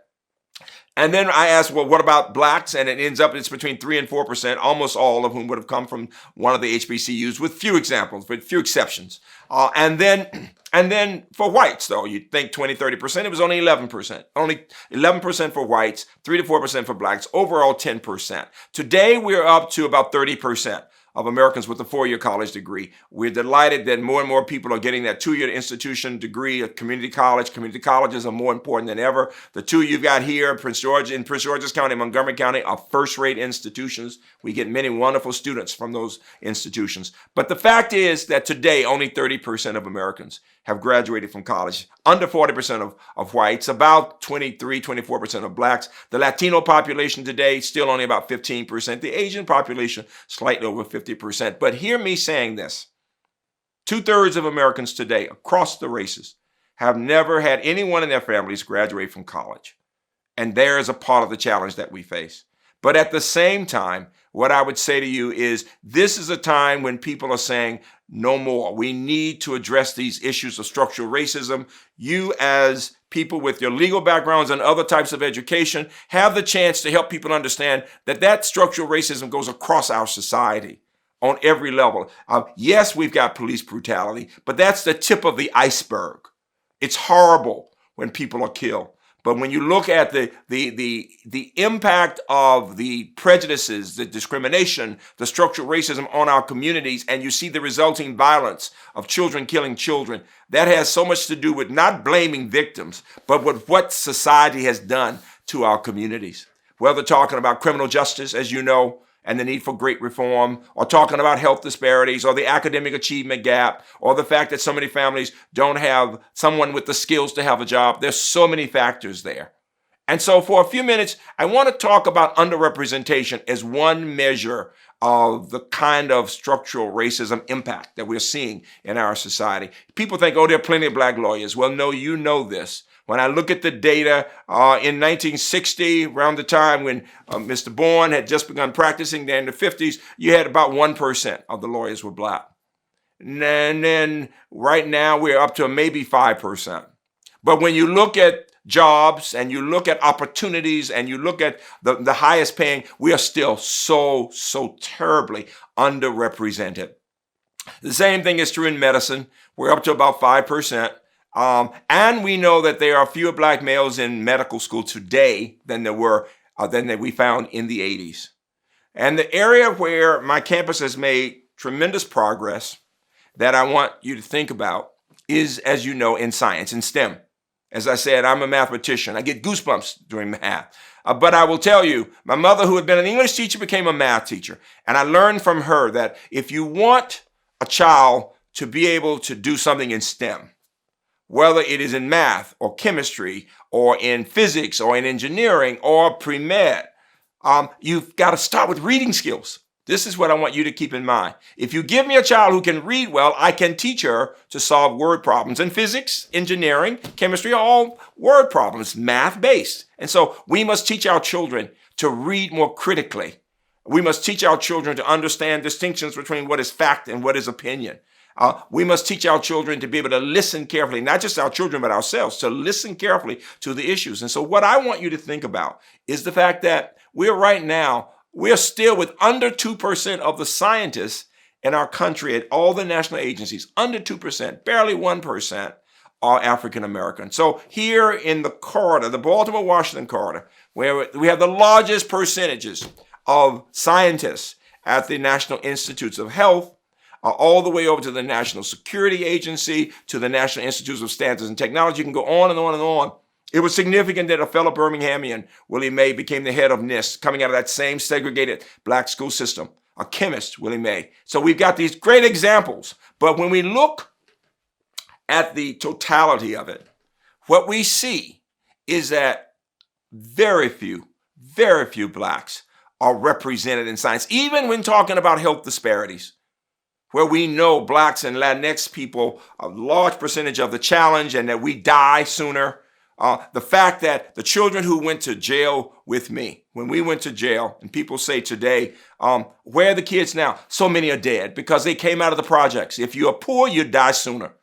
And then I asked, well, what about blacks? And it ends up it's between 3 and 4%, almost all of whom would have come from one of the HBCUs, with few examples, with few exceptions. And then for whites, though, you'd think 20, 30%, it was only 11%. Only 11% for whites, 3 to 4% for blacks, overall 10%. Today, we're up to about 30% of Americans with a 4-year college degree. We're delighted that more and more people are getting that 2-year institution degree at community college. Community colleges are more important than ever. The 2 you've got here, in Prince George's County, Montgomery County, are first-rate institutions. We get many wonderful students from those institutions. But the fact is that today, only 30% of Americans have graduated from college, under 40% of whites, about 23, 24% of blacks. The Latino population today, still only about 15%. The Asian population, slightly over 50%. But hear me saying this. 2/3 of Americans today, across the races, have never had anyone in their families graduate from college. And there is a part of the challenge that we face. But at the same time, what I would say to you is this is a time when people are saying, no more. We need to address these issues of structural racism. You, as people with your legal backgrounds and other types of education, have the chance to help people understand that structural racism goes across our society on every level. Yes, we've got police brutality, but that's the tip of the iceberg. It's horrible when people are killed. But when you look at the impact of the prejudices, the discrimination, the structural racism on our communities, and you see the resulting violence of children killing children, that has so much to do with not blaming victims, but with what society has done to our communities. Whether talking about criminal justice, as you know, and the need for great reform, or talking about health disparities, or the academic achievement gap, or the fact that so many families don't have someone with the skills to have a job. There's so many factors there. And so for a few minutes, I want to talk about underrepresentation as one measure of the kind of structural racism impact that we're seeing in our society. People think, oh, there are plenty of black lawyers. Well, no, you know this. When I look at the data in 1960, around the time when Mr. Bourne had just begun practicing there in the 50s, you had about 1% of the lawyers were black. And then right now we're up to maybe 5%. But when you look at jobs and you look at opportunities and you look at the highest paying, we are still so terribly underrepresented. The same thing is true in medicine. We're up to about 5%. And we know that there are fewer black males in medical school today than there were than we found in the 80s. And the area where my campus has made tremendous progress that I want you to think about is, as you know, in science, in STEM. As I said, I'm a mathematician. I get goosebumps during math. But I will tell you, my mother, who had been an English teacher, became a math teacher. And I learned from her that if you want a child to be able to do something in STEM, whether it is in math or chemistry or in physics or in engineering or pre-med, you've got to start with reading skills. This is what I want you to keep in mind. If you give me a child who can read well, I can teach her to solve word problems. And physics, engineering, chemistry are all word problems, math-based. And so we must teach our children to read more critically. We must teach our children to understand distinctions between what is fact and what is opinion. We must teach our children to be able to listen carefully, not just our children, but ourselves, to listen carefully to the issues. And so what I want you to think about is the fact that we're still with under 2% of the scientists in our country at all the national agencies, under 2%, barely 1% are African American. So here in the corridor, the Baltimore-Washington corridor, where we have the largest percentages of scientists at the National Institutes of Health, all the way over to the National Security Agency, to the National Institutes of Standards and Technology. You can go on and on and on. It was significant that a fellow Birminghamian, Willie May, became the head of NIST, coming out of that same segregated black school system. A chemist, Willie May. So we've got these great examples. But when we look at the totality of it, what we see is that very few blacks are represented in science, even when talking about health disparities, where we know blacks and Latinx people, a large percentage of the challenge, and that we die sooner. The fact that the children who went to jail with me, when we went to jail, and people say today, where are the kids now? So many are dead because they came out of the projects. If you are poor, you die sooner.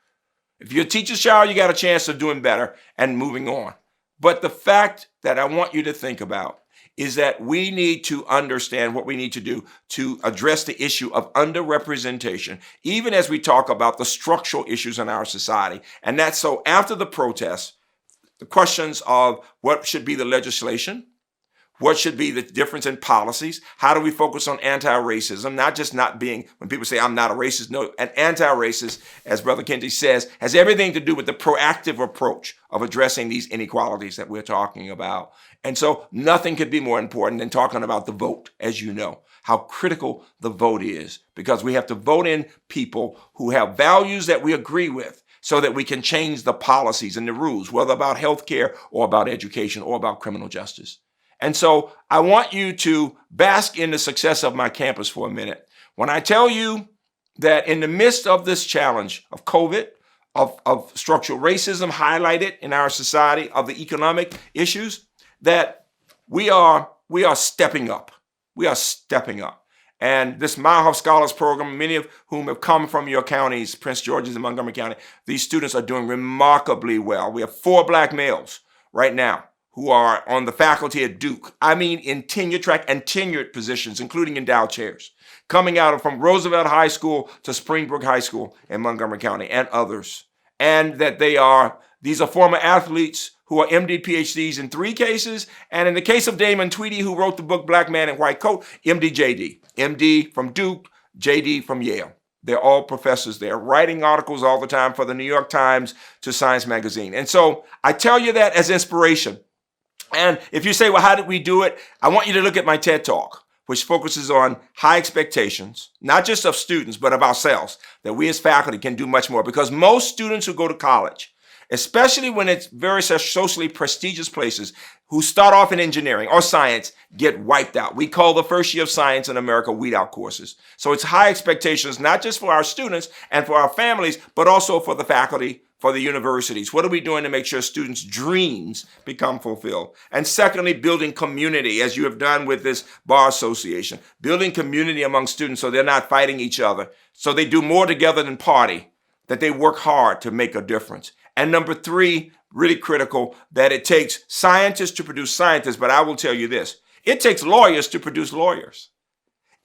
If you're a teacher's child, you got a chance of doing better and moving on. But the fact that I want you to think about is that we need to understand what we need to do to address the issue of underrepresentation, even as we talk about the structural issues in our society. And that's so after the protests, the questions of what should be the legislation, what should be the difference in policies, how do we focus on anti-racism, not just not being, when people say I'm not a racist, no, an anti-racist, as Brother Kendi says, has everything to do with the proactive approach of addressing these inequalities that we're talking about. And so nothing could be more important than talking about the vote, as you know, how critical the vote is, because we have to vote in people who have values that we agree with, so that we can change the policies and the rules, whether about healthcare or about education or about criminal justice. And so I want you to bask in the success of my campus for a minute. When I tell you that in the midst of this challenge of COVID, of structural racism highlighted in our society, of the economic issues, that we are stepping up. We are stepping up. And this Mile Scholars Program, many of whom have come from your counties, Prince George's and Montgomery County, these students are doing remarkably well. We have 4 black males right now who are on the faculty at Duke. I mean, in tenure track and tenured positions, including endowed chairs, coming out from Roosevelt High School to Springbrook High School in Montgomery County and others. And that these are former athletes who are MD, PhDs in 3 cases. And in the case of Damon Tweedy, who wrote the book Black Man in White Coat, MD, JD. MD from Duke, JD from Yale. They're all professors. They're writing articles all the time for the New York Times to Science Magazine. And so I tell you that as inspiration. And if you say, well, how did we do it? I want you to look at my TED Talk, which focuses on high expectations, not just of students, but of ourselves, that we as faculty can do much more. Because most students who go to college, especially when it's very socially prestigious places, who start off in engineering or science, get wiped out. We call the first year of science in America weed out courses. So it's high expectations, not just for our students and for our families, but also for the faculty, for the universities. What are we doing to make sure students' dreams become fulfilled? And secondly, building community, as you have done with this bar association, building community among students so they're not fighting each other, so they do more together than party, that they work hard to make a difference. And number 3, really critical, that it takes scientists to produce scientists, but I will tell you this, it takes lawyers to produce lawyers.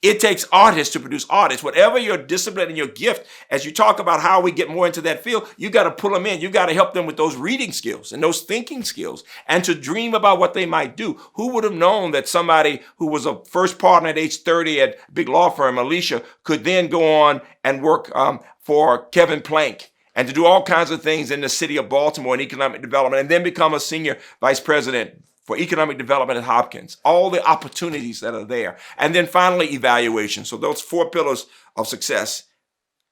It takes artists to produce artists. Whatever your discipline and your gift, as you talk about how we get more into that field, you got to pull them in. You got to help them with those reading skills and those thinking skills and to dream about what they might do. Who would have known that somebody who was a first partner at age 30 at a big law firm, Alicia, could then go on and work for Kevin Plank and to do all kinds of things in the city of Baltimore in economic development and then become a senior vice president for economic development at Hopkins, all the opportunities that are there. And then finally, evaluation. So those 4 pillars of success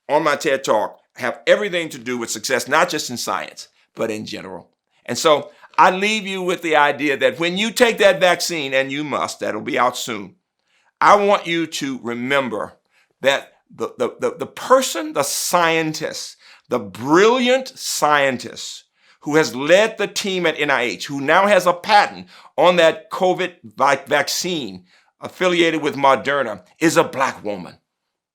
on my TED Talk have everything to do with success, not just in science, but in general. And so I leave you with the idea that when you take that vaccine, and you must, that'll be out soon, I want you to remember that the person, the scientist, the brilliant scientist who has led the team at NIH, who now has a patent on that COVID vaccine affiliated with Moderna, is a Black woman.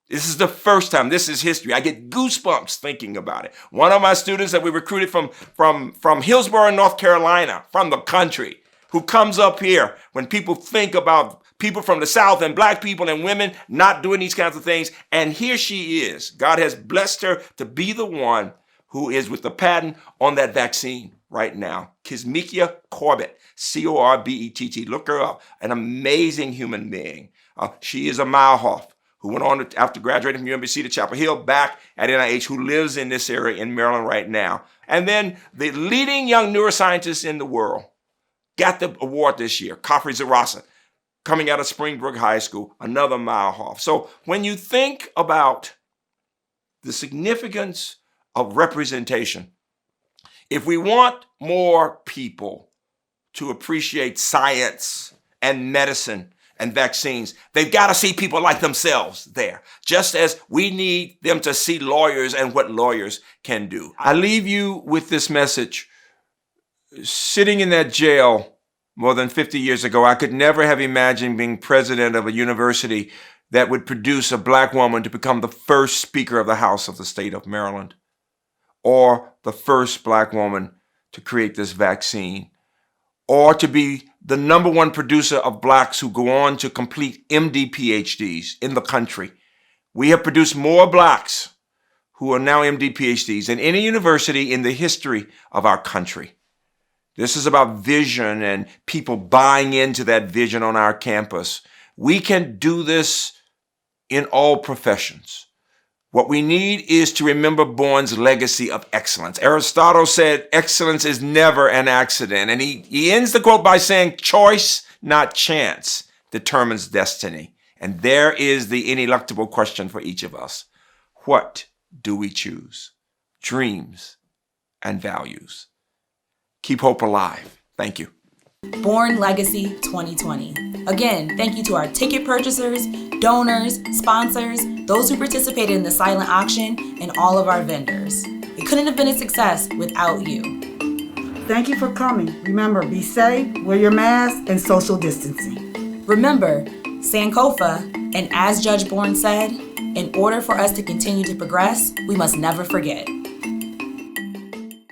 This is the first time. This is history. I get goosebumps thinking about it. One of my students that we recruited from Hillsborough, North Carolina, from the country, who comes up here when people think about people from the South and Black people and women not doing these kinds of things. And here she is. God has blessed her to be the one who is with the patent on that vaccine right now. Kizzmekia Corbett, Corbett. Look her up. An amazing human being. She is a Malhoff who went on to, after graduating from UMBC to Chapel Hill, back at NIH, who lives in this area in Maryland right now. And then the leading young neuroscientist in the world got the award this year, Khafre Zarasa, coming out of Springbrook High School, another Malhoff. So when you think about the significance of representation, if we want more people to appreciate science and medicine and vaccines, they've got to see people like themselves there, just as we need them to see lawyers and what lawyers can do. I leave you with this message. Sitting in that jail more than 50 years ago, I could never have imagined being president of a university that would produce a Black woman to become the first Speaker of the House of the state of Maryland, or the first Black woman to create this vaccine, or to be the #1 producer of Blacks who go on to complete MD PhDs in the country. We have produced more Blacks who are now MD PhDs than any university in the history of our country. This is about vision and people buying into that vision on our campus. We can do this in all professions. What we need is to remember Bourne's legacy of excellence. Aristotle said excellence is never an accident. And he ends the quote by saying, choice, not chance, determines destiny. And there is the ineluctable question for each of us. What do we choose? Dreams and values. Keep hope alive. Thank you. Bourne Legacy 2020. Again, thank you to our ticket purchasers, donors, sponsors, those who participated in the silent auction, and all of our vendors. It couldn't have been a success without you. Thank you for coming. Remember, be safe, wear your mask, and social distancing. Remember, Sankofa, and as Judge Bourne said, in order for us to continue to progress, we must never forget.